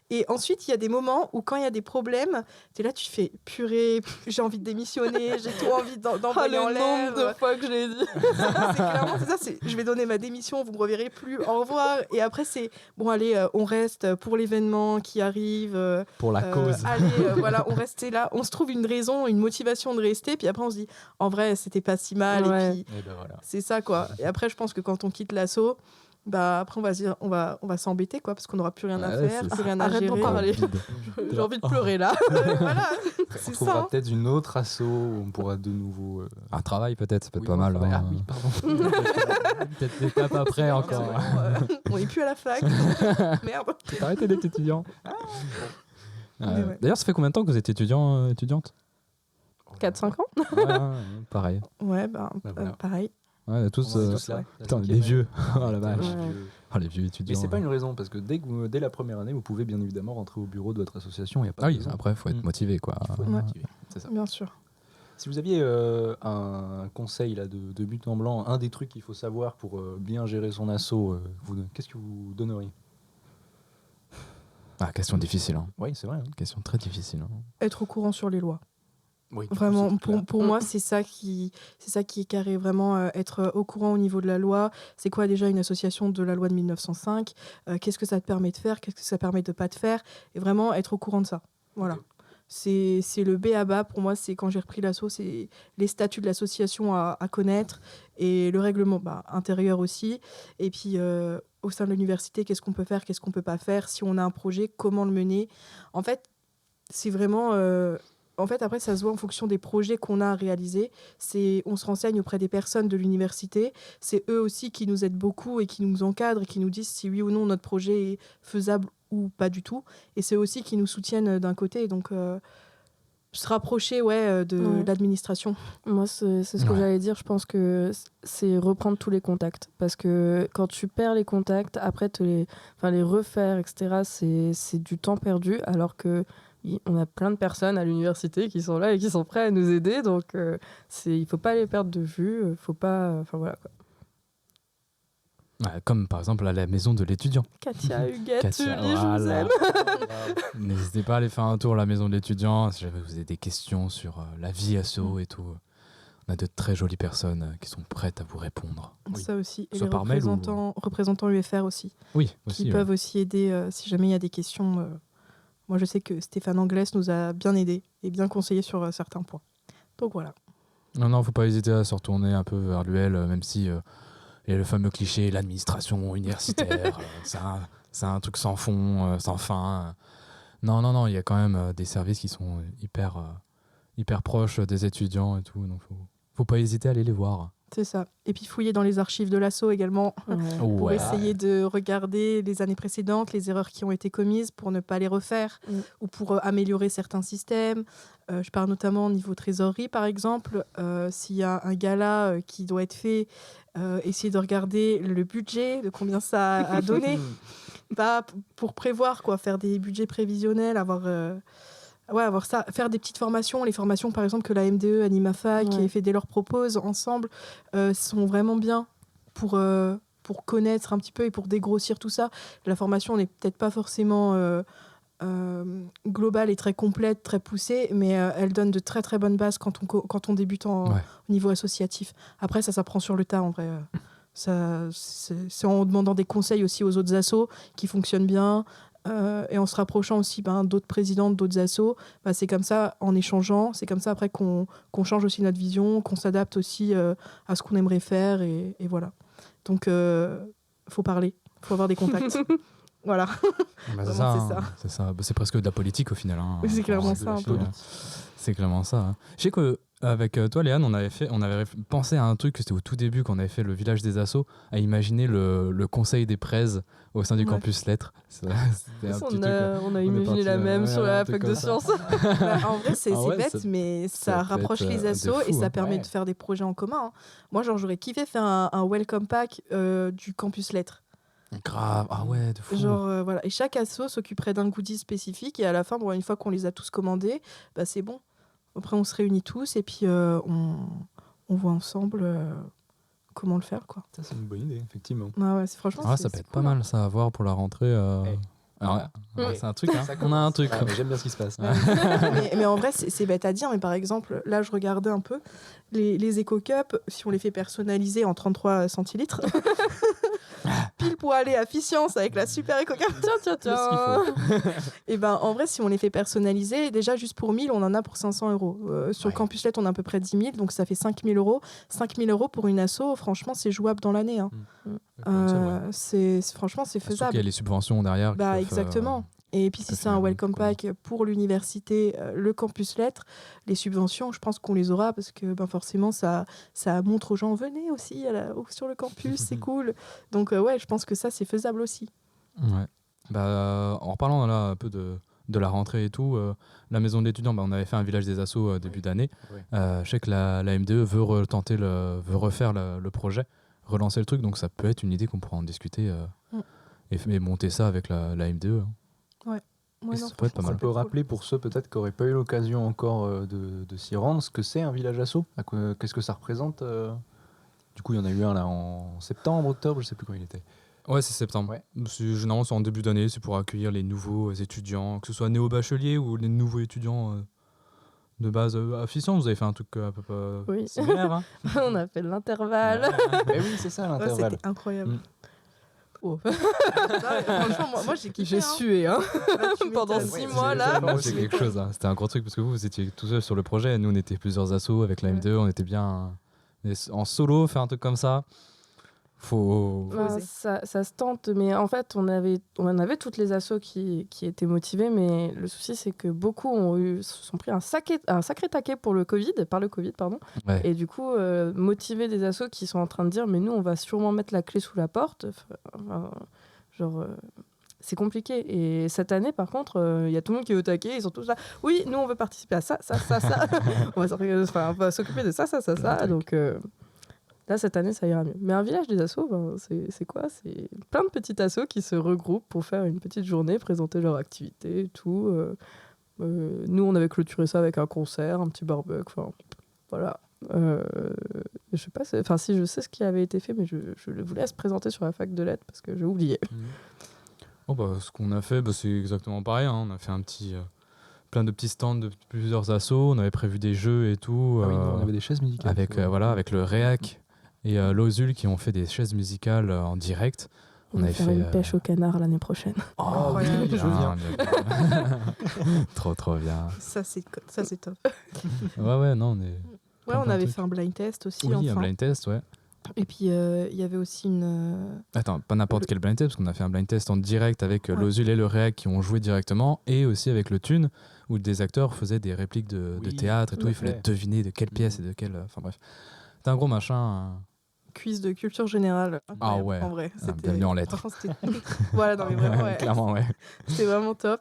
Et ensuite, il y a des moments où quand il y a des problèmes, t'es là, tu fais purée, j'ai envie de démissionner, j'ai trop envie d'envoyer en l'air. nombre de fois que je l'ai dit. C'est clairement c'est ça, je vais donner ma démission, vous me reverrez plus, au revoir. Et après, c'est bon, allez, on reste pour l'événement qui arrive. Pour la cause. Allez, voilà, on restait là. On se trouve une raison, une motivation de rester. Puis après, on se dit, en vrai, c'était pas si mal. Ouais. Et puis, Et ben voilà. c'est ça, quoi. Et après, je pense que quand on quitte l'assaut, bah, après, on va se dire, on va s'embêter, quoi, parce qu'on n'aura plus rien à Ouais, faire, c'est plus ça. rien à Arrête d'en gérer. parler. J'ai envie de pleurer, là. Voilà, On c'est trouvera ça. Hein. peut-être une autre asso où on pourra de nouveau. Un travail peut-être, ça peut être Oui, pas mal. travail. hein. Ah oui, pardon. Peut-être l'étape après encore. On n'est plus à la fac. Merde. T'as arrêté d'être étudiant. Mais ouais. D'ailleurs, ça fait combien de temps que vous êtes étudiante 4-5 ans. Ouais, pareil. Ouais, bah, Bah, voilà. pareil. Ouais, on est tous, On en est tous là. ouais. La putain, cinquième les vieux. année. Oh la vache. Ouais. Ouais. Oh, les vieux étudiants. Mais c'est pas une raison, parce que dès la première année, vous pouvez bien évidemment rentrer au bureau de votre association. Y a pas Ah de oui, raison. après, il faut être motivé, quoi. Il faut être Ouais. motivé. C'est ça. Bien sûr. Si vous aviez un conseil là, de but en blanc, un des trucs qu'il faut savoir pour bien gérer son asso, qu'est-ce que vous donneriez? Ah, question difficile. Hein. Oui, c'est vrai. Hein. Question très difficile. Hein. Être au courant sur les lois. Oui, Vraiment, c'est clair. pour moi, c'est ça qui est carré. Vraiment, être au courant au niveau de la loi. C'est quoi déjà une association de la loi de 1905 Qu'est-ce que ça te permet de faire Qu'est-ce que ça permet de pas te faire Et vraiment, être au courant de ça. Voilà. Ok. C'est le B à bas. Pour moi, c'est quand j'ai repris l'asso, c'est les statuts de l'association à connaître et le règlement intérieur aussi. Et puis, au sein de l'université, qu'est-ce qu'on peut faire Qu'est-ce qu'on peut pas faire Si on a un projet, comment le mener En fait, c'est vraiment... En fait, après, ça se voit en fonction des projets qu'on a à réaliser. On se renseigne auprès des personnes de l'université. C'est eux aussi qui nous aident beaucoup et qui nous encadrent et qui nous disent si oui ou non notre projet est faisable ou pas du tout. Et c'est aussi qui nous soutiennent d'un côté. Donc, se rapprocher de Ouais. l'administration. Moi, c'est ce que Ouais. j'allais dire. Je pense que c'est reprendre tous les contacts. Parce que quand tu perds les contacts, après, les refaire, etc., c'est du temps perdu. Alors que on a plein de personnes à l'université qui sont là et qui sont prêts à nous aider. Donc, il ne faut pas les perdre de vue. Faut pas... Enfin, voilà, quoi. Ouais, comme par exemple à la maison de l'étudiant. Katia, Huguette, Katia, Julie, je vous voilà. aime. N'hésitez pas à aller faire un tour à la maison de l'étudiant si jamais vous avez des questions sur la vie asso et tout. On a de très jolies personnes qui sont prêtes à vous répondre. Oui. Ça aussi. Et Soit les par mail ou- représentants UFR aussi. Oui, Qui aussi. peuvent aussi aider si jamais il y a des questions. Moi, je sais que Stéphane Anglès nous a bien aidés et bien conseillés sur certains points. Donc voilà. Non, faut pas hésiter à se retourner un peu vers l'UL, même si il y a le fameux cliché, l'administration universitaire, c'est un truc sans fond, sans fin. Non, il y a quand même des services qui sont hyper proches des étudiants et tout, donc faut pas hésiter à aller les voir. C'est ça. Et puis fouiller dans les archives de l'ASSO également pour Ouais. essayer de regarder les années précédentes, les erreurs qui ont été commises pour ne pas les refaire ou pour améliorer certains systèmes. Je parle notamment au niveau trésorerie, par exemple. S'il y a un gala qui doit être fait, essayer de regarder le budget, de combien ça a donné. Pas pour prévoir, quoi, faire des budgets prévisionnels, avoir Ouais, avoir ça, faire des petites formations. Les formations, par exemple, que la MDE, Animafac et FEDELOR proposent ensemble sont vraiment bien pour connaître un petit peu et pour dégrossir tout ça. La formation n'est peut-être pas forcément globale et très complète, très poussée, mais elle donne de très très bonnes bases quand on débute au niveau associatif. Après, ça s'apprend sur le tas, en vrai. C'est en demandant des conseils aussi aux autres assos qui fonctionnent bien. Et en se rapprochant aussi d'autres présidents, d'autres assos, c'est comme ça, en échangeant, c'est comme ça après qu'on change aussi notre vision, qu'on s'adapte aussi à ce qu'on aimerait faire, et voilà. Donc, faut parler, faut avoir des contacts. Voilà. C'est ça. C'est ça. C'est presque de la politique au final. C'est clairement ça, un peu. C'est clairement ça. Je sais qu'avec toi, Léane, on avait pensé à un truc, c'était au tout début, quand on avait fait le village des assos, à imaginer le conseil des prêses au sein du campus lettres. On a imaginé la même sur la fac de sciences. En vrai, c'est bête, mais ça rapproche les assos et ça permet de faire des projets en commun. Moi, j'aurais kiffé faire un welcome pack du campus lettres. Grave, ah ouais, de fou. Voilà. Et chaque asso s'occuperait d'un goodie spécifique, et à la fin, une fois qu'on les a tous commandés, c'est bon. Après, on se réunit tous et puis on voit ensemble comment le faire, quoi. Ça, c'est une bonne idée, effectivement. Franchement, ça peut être pas mal, ça, à voir pour la rentrée. C'est un truc, hein. On a un truc. Mais j'aime bien ce qui se passe. mais en vrai, c'est bête à dire, mais par exemple, là, je regardais un peu les Eco-Cups, si on les fait personnaliser en 33 centilitres, pile pour aller à Ficience avec la super Eco-Cup. Tiens. Et en vrai, si on les fait personnaliser, déjà, juste pour 1000, on en a pour 500 €. Sur le Campus Lettres, on a à peu près 10 000, donc ça fait 5 000 €. 5 000 € pour une asso, franchement, c'est jouable dans l'année. Hein. Franchement, c'est faisable. Surtout qu'il y a les subventions derrière. Exactement. Et puis si c'est un welcome pack pour l'université, le campus lettres, les subventions, je pense qu'on les aura parce que forcément ça montre aux gens, venez aussi sur le campus, c'est cool. Donc je pense que ça c'est faisable aussi. Ouais. En reparlant là un peu de la rentrée et tout, la maison de l'étudiant, on avait fait un village des assos début d'année. Je sais que la MDE veut refaire le projet, relancer le truc, donc ça peut être une idée qu'on pourra en discuter et monter ça avec la MDE. Ça peut être pas mal. On peut rappeler pour ceux peut-être qui n'auraient pas eu l'occasion encore de s'y rendre, ce que c'est un village asso. Qu'est-ce que ça représente Du coup, il y en a eu un là en septembre, octobre, je ne sais plus quand il était. Ouais, c'est septembre. Généralement, c'est en début d'année, c'est pour accueillir les nouveaux étudiants, que ce soit néo-bacheliers ou les nouveaux étudiants de base à Ficience. Vous avez fait un truc à peu près similaire. Hein. On a fait l'intervalle. Mais oui, c'est ça, l'intervalle. C'était incroyable. Franchement, moi j'ai kiffé. J'ai sué pendant 6 mois là. C'est quelque chose. Hein. C'était un gros truc parce que vous étiez tout seul sur le projet. Nous, on était plusieurs assos avec la M2. On était bien en solo, faire un truc comme ça. Ça se tente, mais en fait, on avait toutes les assos qui étaient motivées, mais le souci, c'est que beaucoup se sont pris un sacré taquet par le Covid, pardon. Ouais. Et du coup, motiver des assos qui sont en train de dire, mais nous, on va sûrement mettre la clé sous la porte. C'est compliqué. Et cette année, par contre, il y a tout le monde qui est au taquet. Ils sont tous là. Oui, nous, on veut participer à ça. on va s'occuper de ça. Donc, là, cette année, ça ira mieux. Mais un village des assos, c'est quoi ? C'est plein de petits assos qui se regroupent pour faire une petite journée, présenter leur activité et tout. Nous, on avait clôturé ça avec un concert, un petit barbecue. Enfin, voilà. Je sais pas, si je sais ce qui avait été fait, mais je vous laisse présenter sur la fac de lettres parce que j'ai oublié. Ce qu'on a fait, c'est exactement pareil. Hein. On a fait plein de petits stands de plusieurs assos. On avait prévu des jeux et tout. On avait des chaises musicales. Avec le REAC et l'OSUL qui ont fait des chaises musicales en direct. On va faire une pêche au canard l'année prochaine. Oh oui, je viens. Trop bien. Ça c'est top. Ouais, non, on est... Ouais, on avait fait un blind test aussi. Oui, un blind test, ouais. Et puis, il y avait aussi une... Attends, pas n'importe quel blind test, parce qu'on a fait un blind test en direct avec l'OSUL et le REAC qui ont joué directement, et aussi avec le Thune, où des acteurs faisaient des répliques de théâtre et tout. Il fallait deviner de quelle pièce et de quelle... Enfin bref. C'était un gros machin. Quiz de culture générale. Ah ouais. En vrai. Bienvenue en lettres. Voilà, non mais vraiment, ouais. Clairement, ouais. C'était vraiment top.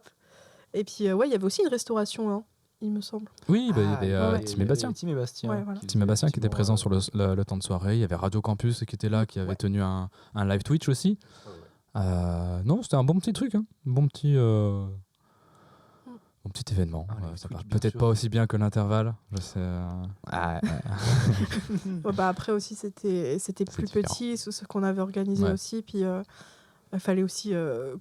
Et puis, il y avait aussi une restauration, hein, il me semble. Oui, il y avait Tim et Bastien. Tim et Bastien. Ouais, voilà. Tim et Bastien qui étaient présents sur le temps de soirée. Il y avait Radio Campus qui était là, qui avait tenu un live Twitch aussi. Non, c'était un bon petit truc. Hein. Bon petit... Mon petit événement. les Ça Switch, va bien peut-être sûr. pas aussi bien que l'intervalle. Je sais. Ouais, bah après aussi, c'était C'est plus différent. petit, ce qu'on avait organisé Ouais. aussi. Puis il fallait aussi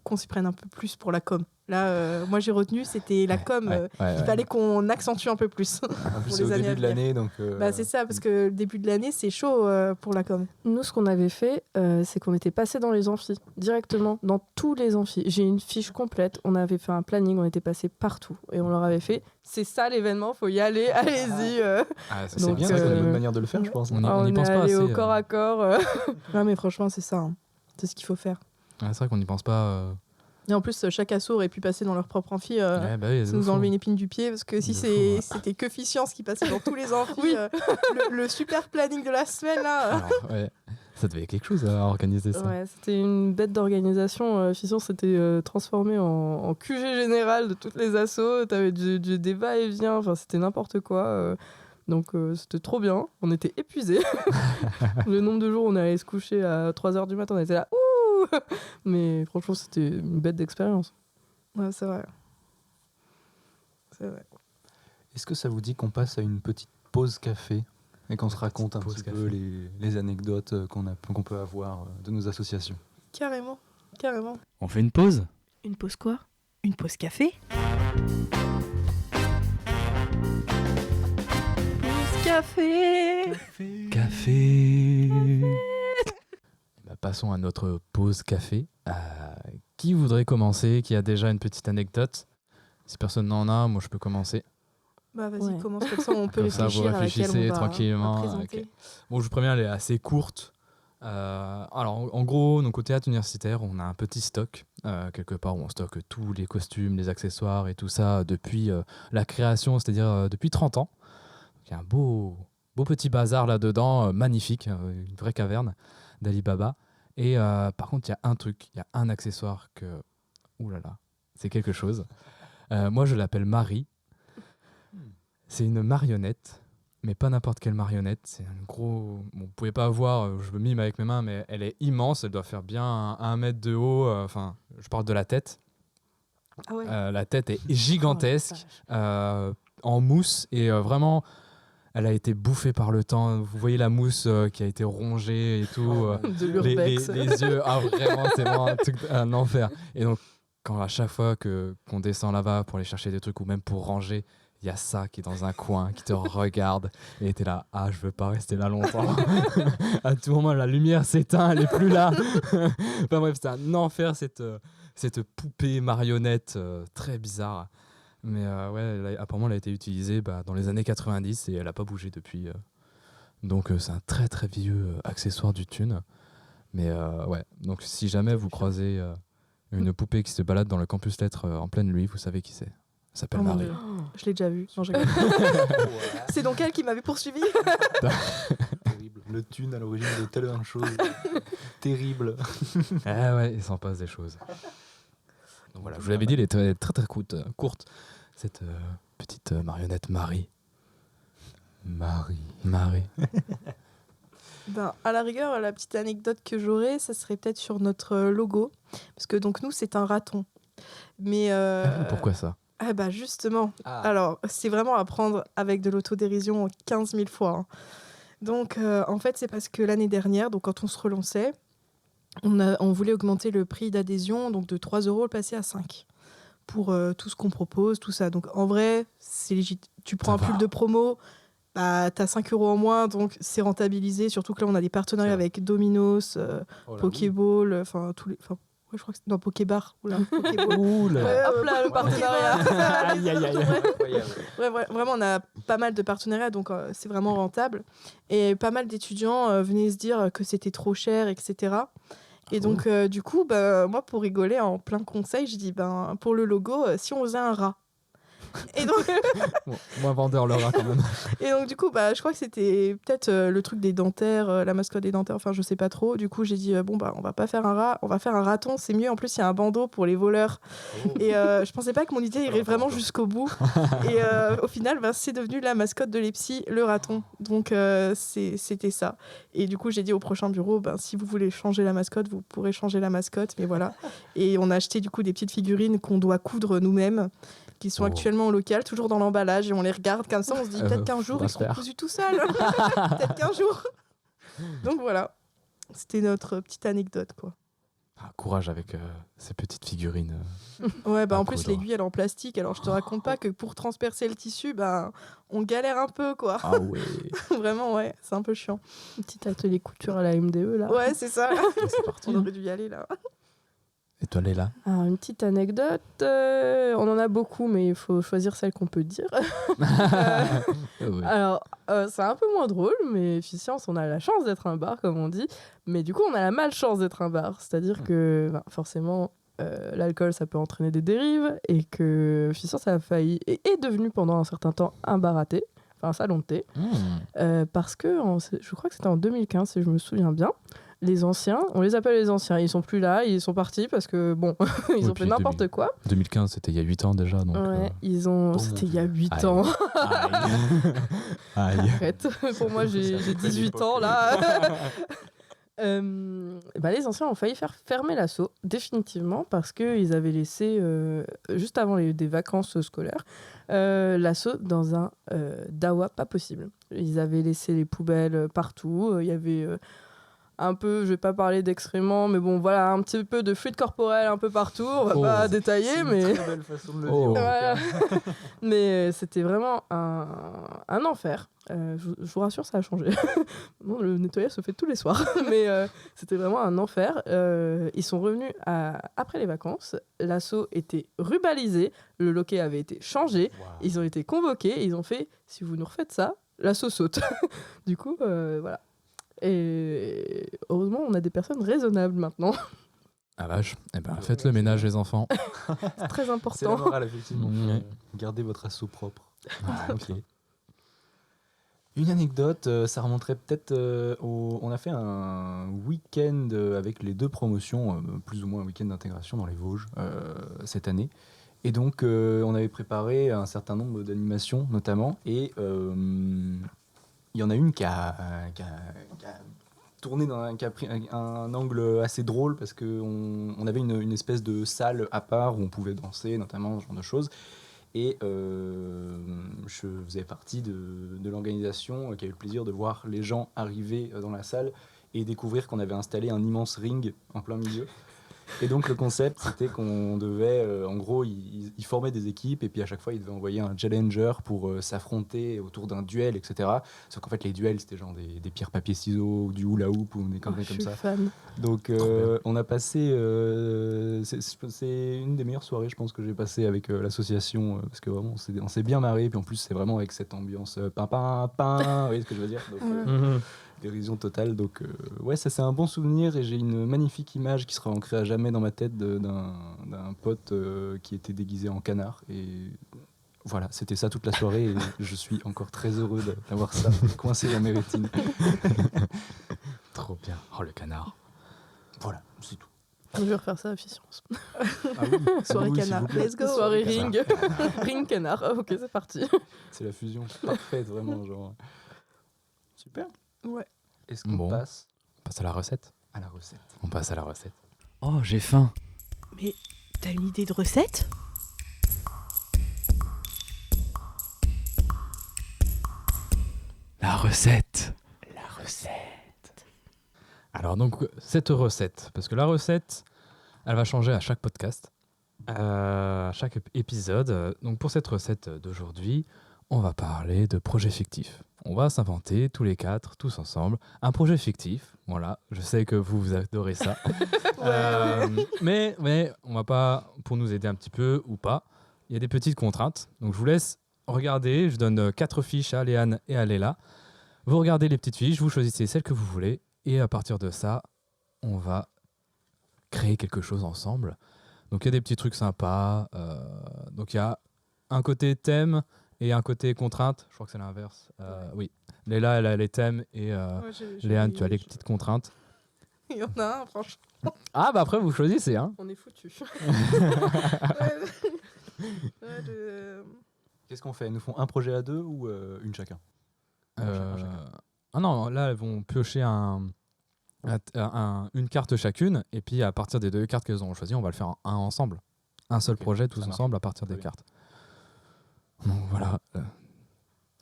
qu'on s'y prenne un peu plus pour la com. Là, moi j'ai retenu, c'était la com. Il fallait qu'on accentue un peu plus. En plus, Pour c'est au les années à début de venir. l'année, donc. Bah, c'est ça, parce que le début de l'année, c'est chaud pour la com. Nous, ce qu'on avait fait, c'est qu'on était passé dans les amphis, directement, dans tous les amphis. J'ai une fiche complète, on avait fait un planning, on était passé partout. Et on leur avait fait, c'est ça l'événement, faut y aller, allez-y. C'est Donc, bien, c'est la bonne manière de le faire, je pense. On y on est pense pas allé assez. au corps à corps. Ouais, mais franchement, c'est ça. Hein. C'est ce qu'il faut faire. C'est vrai qu'on n'y pense pas. Et en plus, chaque asso aurait pu passer dans leur propre amphi. Ouais, bah oui, Ça de nous fou. a enlevé une épine du pied, parce que si De fou, ouais. c'était que Ficience qui passait dans tous les amphis, Oui. le super planning de la semaine, là. Alors, ouais, ça devait être quelque chose à organiser ça. Ouais, c'était une bête d'organisation. Fission s'était transformé en QG général de toutes les assos. T'avais des va-et-vient, enfin, c'était n'importe quoi. Donc c'était trop bien. On était épuisés. Le nombre de jours où on allait se coucher à 3h du matin, on était là. Ouh. Mais franchement, c'était une bête d'expérience. Ouais, c'est vrai. C'est vrai. Est-ce que ça vous dit qu'on passe à une petite pause café et qu'on se raconte un pause petit café. peu les anecdotes qu'on peut avoir de nos associations? Carrément. Carrément. On fait une pause? Une pause quoi? Une pause café? Pause café. Café. Bah, passons à notre pause café. Qui voudrait commencer? Qui a déjà une petite anecdote? Si personne n'en a, moi je peux commencer. Bah vas-y, Ouais. commence comme ça, on peut Comme ça, vous réfléchir à laquelle réfléchissez on va tranquillement, présenter. ok. Bon, je vous préviens, elle est assez courte. Alors, en gros, donc, au théâtre universitaire, on a un petit stock, quelque part où on stocke tous les costumes, les accessoires et tout ça depuis la création, c'est-à-dire depuis 30 ans. Donc, il y a un beau petit bazar là-dedans, magnifique, une vraie caverne d'Ali Baba. Et par contre, il y a un truc, il y a un accessoire que... Ouh là là, c'est quelque chose. Moi, je l'appelle Marie. C'est une marionnette, mais pas n'importe quelle marionnette. C'est un gros... Bon, vous pouvez pas voir, je me mime avec mes mains, mais elle est immense. Elle doit faire bien 1 mètre de haut. Enfin, je parle de la tête. Ah ouais. La tête est gigantesque, en mousse. Et vraiment, elle a été bouffée par le temps. Vous voyez la mousse qui a été rongée et tout. De les l'urbex. yeux, vraiment, c'est vraiment un enfer. Et donc, à chaque fois qu'on descend là-bas pour aller chercher des trucs ou même pour ranger, il y a ça qui est dans un coin, qui te regarde et t'es là, je veux pas rester là longtemps. À tout moment, la lumière s'éteint, elle est plus là. Enfin bref, c'est un enfer cette poupée marionnette très bizarre. Mais ouais, apparemment, elle a été utilisée dans les années 90 et elle a pas bougé depuis. Donc c'est un très très vieux accessoire du Thun. Mais ouais, donc si jamais vous croisez une poupée qui se balade dans le campus lettres en pleine nuit, vous savez qui c'est. Elle s'appelle Oh mon Marie. Dieu. Je l'ai déjà vu. Non, je rigole. C'est donc elle qui m'avait poursuivi. Terrible. Le thune à l'origine de telle chose. Terrible. Ah ouais, il s'en passe des choses. Donc voilà, je vous l'avais dit, elle est très très, très courte, cette petite marionnette Marie. Marie. Ben, à la rigueur, la petite anecdote que j'aurais, ça serait peut-être sur notre logo. Parce que donc nous, c'est un raton. Mais Pourquoi ça? ah bah justement, alors c'est vraiment à prendre avec de l'autodérision 15 000 fois. Hein. Donc en fait, c'est parce que l'année dernière, donc quand on se relançait, on voulait augmenter le prix d'adhésion, donc de 3 € le passer à 5 pour tout ce qu'on propose, tout ça. Donc en vrai, c'est légitime. Tu prends Ça un va. pull de promo, bah, t'as 5 € en moins, donc c'est rentabilisé. Surtout que là, on a des partenariats C'est vrai. avec Domino's, Oh là, Pokéball, enfin tous les... Ouais, je crois que c'est dans Pokébar. Oula, Pokéball. Ouh là. Ouais, Hop là, le partenariat. Aïe, aïe, aïe. incroyable. Ouais, vraiment, on a pas mal de partenariats, donc c'est vraiment rentable. Et pas mal d'étudiants venaient se dire que c'était trop cher, etc. Et donc, du coup, moi, pour rigoler, en plein conseil, je dis, pour le logo, si on faisait un rat. Et donc, Bon, moi, vendeur le rat quand même. et donc, du coup, je crois que c'était peut-être le truc des dentaires, la mascotte des dentaires, enfin, je sais pas trop. Du coup, j'ai dit, on va pas faire un rat, on va faire un raton, c'est mieux. En plus, il y a un bandeau pour les voleurs. Et je pensais pas que mon idée irait vraiment jusqu'au bout. Et au final, c'est devenu la mascotte de l'EPSI, le raton. Donc, c'était ça. Et du coup, j'ai dit au prochain bureau, si vous voulez changer la mascotte, vous pourrez changer la mascotte. Mais voilà. Et on a acheté du coup des petites figurines qu'on doit coudre nous-mêmes. qui sont Oh. actuellement au local, toujours dans l'emballage, et on les regarde comme ça, on se dit peut-être qu'un jour faudra ils se seront faire. cousus tout seuls. Peut-être qu'un jour. Donc voilà, c'était notre petite anecdote, quoi. Ah, courage avec ces petites figurines. Ouais, bah Ah, en plus coudre. l'aiguille elle est en plastique, alors je te raconte pas que pour transpercer le tissu, bah on galère un peu, quoi. Ah ouais. Vraiment, ouais, c'est un peu chiant. Un petit atelier couture à la MDE là. Ouais, c'est ça. C'est parti. On aurait dû y aller là. Et toi, Léla? Alors, une petite anecdote, on en a beaucoup, mais il faut choisir celle qu'on peut dire. Ouais. Alors, c'est un peu moins drôle, mais Efficience, on a la chance d'être un bar, comme on dit. Mais du coup, on a la malchance d'être un bar. C'est-à-dire que, forcément, l'alcool, ça peut entraîner des dérives. Et que Efficience a failli, et est devenu pendant un certain temps un bar à thé, enfin un salon de thé. Parce que, je crois que c'était en 2015, si je me souviens bien. Les anciens, on les appelle les anciens, ils sont plus là, ils sont partis parce que, bon, ils Oui, ont fait puis n'importe quoi. 2015, c'était il y a 8 ans déjà. Donc, Ouais, mon c'était il y a Dieu. 8 Aïe. ans. Aïe. Aïe. Arrête, pour moi j'ai Ça, 18 ans là. Les anciens ont failli faire fermer l'assaut définitivement parce qu'ils avaient laissé, juste avant des vacances scolaires, l'assaut dans un dawa pas possible. Ils avaient laissé les poubelles partout, il y avait un peu, je vais pas parler d'excréments, mais bon voilà, un petit peu de fluide corporel un peu partout, on va Oh. pas détailler, mais... Très belle façon de le Oh. dire. en tout Voilà. cas. Mais c'était vraiment un enfer. Je vous rassure, ça a changé. Non, le nettoyage se fait tous les soirs. Mais c'était vraiment un enfer. Ils sont revenus après les vacances. L'assaut était rubalisé. Le loquet avait été changé. Ils ont été convoqués. Et ils ont fait, si vous nous refaites ça, l'assaut saute. Du coup, voilà. Et heureusement, on a des personnes raisonnables maintenant. Ah vache. Eh ben, faites le ménage, les enfants. C'est très C'est la important. morale, effectivement. Ouais. Gardez votre assaut propre. Ah, ok. Une anecdote, ça remonterait peut-être on a fait un week-end avec les deux promotions, plus ou moins un week-end d'intégration dans les Vosges cette année. Et donc, on avait préparé un certain nombre d'animations, notamment. Et il y en a une qui a tourné, qui a pris un angle assez drôle, parce qu'on avait une espèce de salle à part où on pouvait danser, notamment, ce genre de choses. Et je faisais partie de l'organisation qui a eu le plaisir de voir les gens arriver dans la salle et découvrir qu'on avait installé un immense ring en plein milieu. Et donc le concept, c'était qu'on devait, en gros, ils formaient des équipes et puis à chaque fois, ils devaient envoyer un challenger pour s'affronter autour d'un duel, etc. Sauf qu'en fait, les duels, c'était genre des pierres, papier, ciseaux, ou du hula hoop ou des Oh, conneries je comme suis ça. fan. Donc bien. on a passé, c'est une des meilleures soirées je pense que j'ai passé avec l'association, parce que vraiment on s'est bien marré, puis en plus c'est vraiment avec cette ambiance pain, vous voyez ce que je veux dire. Donc, Ouais. dérision totale, donc ouais, ça c'est un bon souvenir, et j'ai une magnifique image qui sera ancrée à jamais dans ma tête d'un pote qui était déguisé en canard, et voilà, c'était ça toute la soirée, et je suis encore très heureux d'avoir ça coincé dans mes rétines. Trop bien. Oh, le canard. Voilà, c'est tout. Je vais refaire ça à Efficience. Ah oui, Soirée oui, s'il canard. vous plaît. Let's go. Soirée Canard. ring. Ring canard. Ah, ok, c'est parti. C'est la fusion parfaite, vraiment, genre. Super. Ouais. Est-ce qu'on Bon. passe On passe à la recette. à la recette? On passe à la recette. Oh, j'ai faim. Mais t'as une idée de recette? La recette. La recette. Alors donc, cette recette, parce que la recette, elle va changer à chaque podcast, à chaque épisode. Donc pour cette recette d'aujourd'hui, on va parler de projet fictif. On va s'inventer tous les quatre, tous ensemble, un projet fictif. Voilà, je sais que vous adorez ça. Mais on va pas, pour nous aider un petit peu ou pas, il y a des petites contraintes. Donc je vous laisse regarder. Je donne 4 fiches à Léane et à Léla. Vous regardez les petites fiches, vous choisissez celle que vous voulez. Et à partir de ça, on va créer quelque chose ensemble. Donc il y a des petits trucs sympas. Donc il y a un côté thème et un côté contrainte. Je crois que c'est l'inverse. Oui. Léla, elle a les thèmes et Léane, tu as les petites contraintes. Il y en a un, franchement. Ah bah après vous choisissez. Hein. On est foutus. Qu'est-ce qu'on fait? Ils nous font un projet à deux ou une chacun? Chacun. Ah non, là elles vont piocher une carte chacune et puis à partir des 2 cartes qu'elles ont choisies, on va le faire un ensemble. Un seul Ok, projet tous ça marche. ensemble à partir Très des bien. cartes. Donc voilà,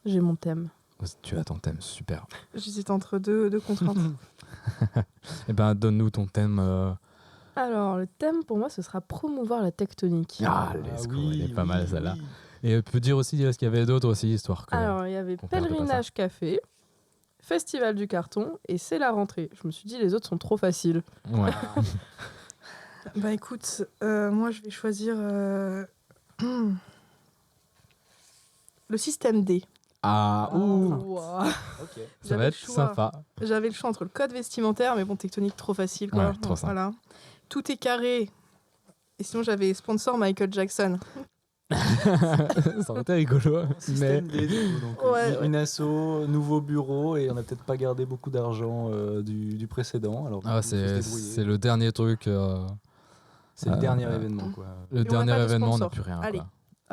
J'ai mon thème. tu as ton thème, super. J'hésite entre deux contraintes. Eh ben, donne-nous ton thème. Alors, le thème pour moi, ce sera promouvoir la tectonique. Ah, let's go, elle est pas mal celle-là. Et tu peux dire aussi ce qu'il y avait d'autres aussi, histoire que... Alors, il y avait qu'on perde pas Pèlerinage Café, Festival du carton et C'est la rentrée. Je me suis dit, les autres sont trop faciles. Ouais. Bah écoute, moi je vais choisir le système D. Ah, ouh, Ouah. Ok. ça J'avais va le être choix. sympa. J'avais le choix entre le code vestimentaire, mais bon, tectonique trop facile. Quoi. Ouais, trop simple. Voilà. Tout est carré. Et sinon, j'avais sponsor Michael Jackson. Ça aurait été rigolo. Mais Système D, du coup, donc, Ouais, une asso, nouveau bureau, et on n'a peut-être pas gardé beaucoup d'argent du précédent. Alors, du ah, coup, faut se c'est débrouiller. le dernier truc. C'est le dernier euh, événement, quoi. Le Et on n'a dernier pas de événement, on n'a sponsor. plus rien. Allez. Quoi.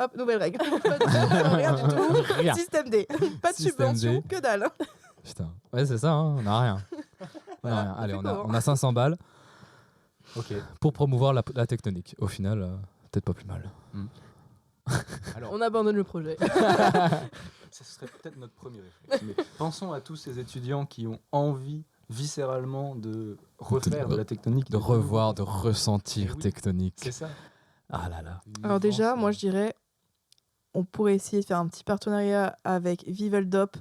Hop, nouvelle règle. Pas de sponsor, rien du tout. Rien. Système D. Pas de Système subvention, D. que dalle. Putain. Ouais, c'est ça, hein, on n'a rien. On a rien. On Allez, fait on a, comment on a 500 balles Ok. pour promouvoir la tectonique. Au final, peut-être pas plus mal. Alors, On abandonne le projet. ce serait peut-être notre premier réflexe. Mais pensons à tous ces étudiants qui ont envie viscéralement de refaire de la tectonique. De revoir, de ressentir Eh oui. tectonique. C'est ça. Ah là là. Une Alors déjà, vivance, moi je dirais, on pourrait essayer de faire un petit partenariat avec Viveldop,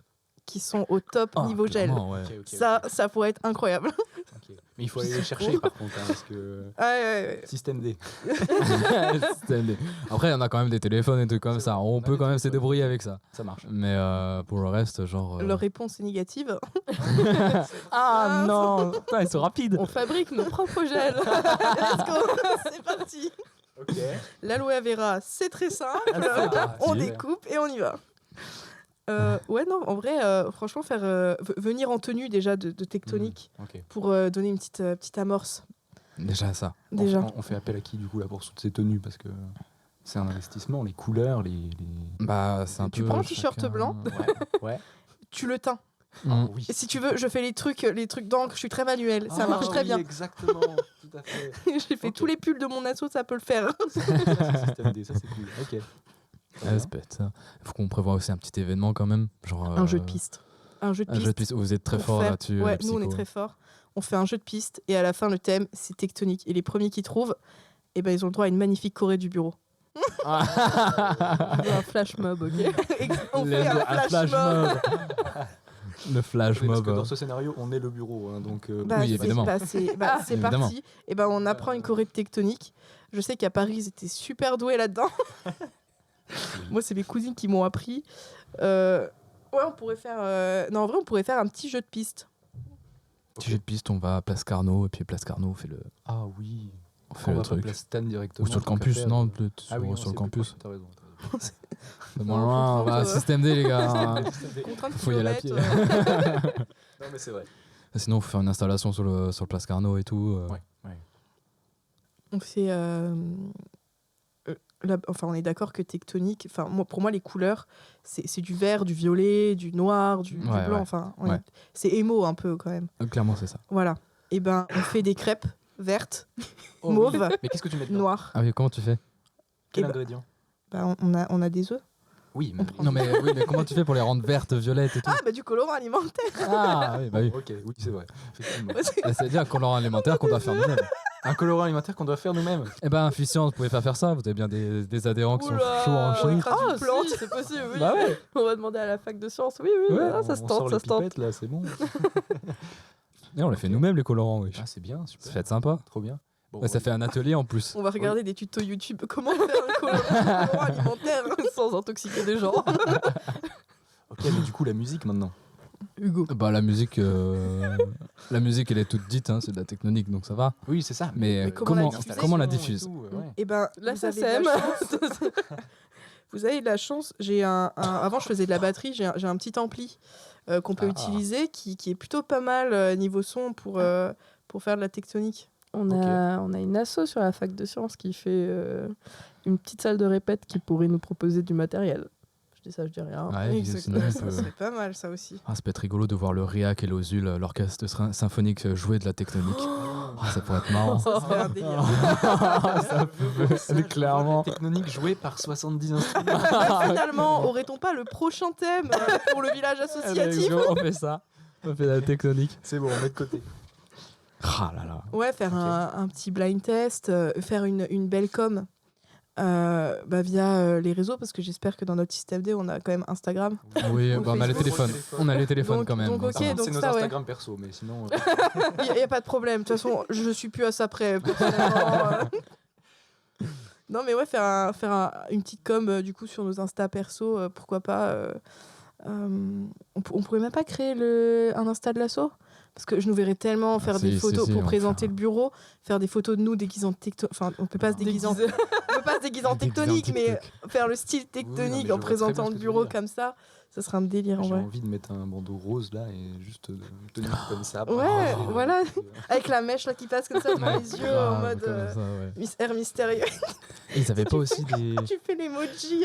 qui sont au top Ah, niveau gel. clairement, ouais. Ok, ok, Ça pourrait être incroyable. ok. Mais il faut aller les chercher par contre, hein, parce que Ouais. système D. Système D. Après, on a quand même des téléphones et trucs comme C'est ça. vrai, On on a peut des quand même se téléphones. débrouiller avec ça. Ça marche. Mais pour le reste, genre. Leur réponse est négative. Ah non Putain, ils sont rapides. On fabrique nos propres gels. Let's go. C'est parti. Ok. L'aloe vera, c'est très simple. Ah, On super. découpe et on y va. Ouais, non, en vrai, franchement, faire venir en tenue déjà de tectonique Ok. pour donner une petite amorce. Déjà ça. Déjà. On fait appel à qui du coup là pour toutes ces tenues parce que c'est un investissement, les couleurs, les... Bah, c'est un Tu peu. prends un t-shirt chacun- blanc. Ouais. Tu le teins. Mm. Oui. Et si tu veux, je fais les trucs d'encre. Je suis très manuel. Ça Ah, marche très oui, bien. Exactement, tout à fait. J'ai fait Ok. tous les pulls de mon asso, ça peut le faire. Ça, c'est système D, ça c'est cool. Ok. Ah, c'est bête ça. Faut qu'on prévoie aussi un petit événement quand même. Genre, Un jeu de piste. Un jeu de Un jeu de piste. piste. Vous êtes très pour fort faire- là-dessus. Ouais, les nous on est psychos. très fort. On fait un jeu de piste et à la fin le thème c'est tectonique. Et les premiers qui trouvent, eh ben, ils ont le droit à une magnifique choré du bureau. Un flash mob, ok. On Les- fait un flash mob. Le flash Oui, parce mob. que dans ce scénario, on est le bureau, hein, donc. Bah, Oui, c'est- évidemment. c'est Évidemment. parti. Et ben, on apprend une choré de tectonique. Je sais qu'à Paris, ils étaient super doués là-dedans. Moi, c'est mes cousines qui m'ont appris. Ouais, on pourrait faire. Non, en vrai, on pourrait faire un petit jeu de piste. Petit jeu de piste, on va à Place Carnot et puis Place Carnot, on fait Ah oui. on fait On le va pas truc. Place Stan directement. Ou sur le tant qu'à campus, faire. non, peut-être Ah oui, non, sur le c'est campus. plus proche, t'as raison, t'as raison. C'est Non, moins loin, on va à contrainte, Système D, les gars. hein. Contrainte Faut y aller à pied. Non, mais c'est vrai. Sinon, on fait une installation sur le Place Carnot et tout. Ouais, ouais. On fait. Enfin, on est d'accord que tectonique. Enfin, pour moi, les couleurs, c'est du vert, du violet, du noir, du Ouais, blanc. ouais. Enfin, Ouais. c'est émo un peu quand même. Clairement, c'est ça. Voilà. Et ben, on fait des crêpes vertes, Oh, mauves, oui. Mais qu'est-ce que tu mets dedans noires. Ah oui, comment tu fais Quel Eh ben- ingrédient Bah, on a des œufs. Oui, mais. prend- Non, mais, oui, mais comment tu fais pour les rendre vertes, violettes et tout Ah, bah du colorant alimentaire. Ah oui, bah oui. Ok, oui, c'est vrai. Effectivement. C'est-à-dire un colorant alimentaire qu'on doit faire nous-mêmes. Un colorant alimentaire qu'on doit faire nous-mêmes. Eh ben, Infusion, vous pouvez pas faire ça. Vous avez bien des adhérents qui sont Oula, chauds en on chimie. écrase Ah, une plante. si, c'est possible, oui. Bah ouais. On va demander à la fac de sciences. Oui, oui, Ouais, ah, ça se On tente, sort ça les se tente. pipettes, là, c'est bon. Et on les fait nous-mêmes, les colorants, oui. Ah, c'est bien, Ça super. fait être sympa. Trop bien. Bon, Ouais, ça fait un atelier en plus. On va regarder des tutos YouTube. Comment faire un colorant alimentaire Sans intoxiquer des gens. Ok, mais du coup, la musique maintenant. Hugo. Bah la musique, elle est toute dite, hein, c'est de la tectonique, donc ça va. Oui, c'est ça. Mais comment comment, la diffuser comment on la diffuse Et ben, La vous avez de la SACEM. chance. Vous avez de la chance. J'ai avant, je faisais de la batterie. J'ai un petit ampli qu'on peut Ah. utiliser qui est plutôt pas mal niveau son pour faire de la tectonique. On a une asso sur la fac de sciences qui fait une petite salle de répète qui pourrait nous proposer du matériel. Je dis ça, je dis rien. Ouais, Exactement. sinon, on Ça peut- serait pas mal, ça aussi. Ah, ça peut être rigolo de voir le RIAC et l'OSUL, l'orchestre symphonique jouer de la tectonique. Ça pourrait être marrant. Ça serait un délire. Ça peut, clairement. Technonique jouée par 70 instruments. Bah, finalement, aurait-on pas le prochain thème pour le village associatif? On fait ça. On fait la tectonique. C'est bon, on met de côté. Ah là là. Ouais, faire un petit blind test, faire une belle com via les réseaux, parce que j'espère que dans notre système D, on a quand même Instagram. Oui, Donc, on a les Facebook. téléphones. On a les téléphones Donc- quand même. donc, ok, ça va. donc c'est nos ça, ouais. Instagram perso, mais sinon. Il n'y a pas de problème. De toute façon, je suis plus à ça près. Personnellement. Non, mais ouais, faire une petite com du coup sur nos Insta perso, pourquoi pas. On pourrait même pas créer un Insta de l'assaut, parce que je nous verrais tellement faire des photos si, pour on présenter fait le bureau, faire des photos de nous déguisés en enfin, on peut pas se déguiser en tectonique, mais faire le style tectonique je en vois très présentant bien ce le que tu bureau veux dire. comme ça serait un délire en J'ai vrai. envie de mettre un bandeau rose là et juste tenir comme ça. Ouais, pour- voilà. Avec la mèche là qui passe comme ça devant les yeux en mode air mystérieux. Et ils avaient pas aussi des. Tu fais l'emoji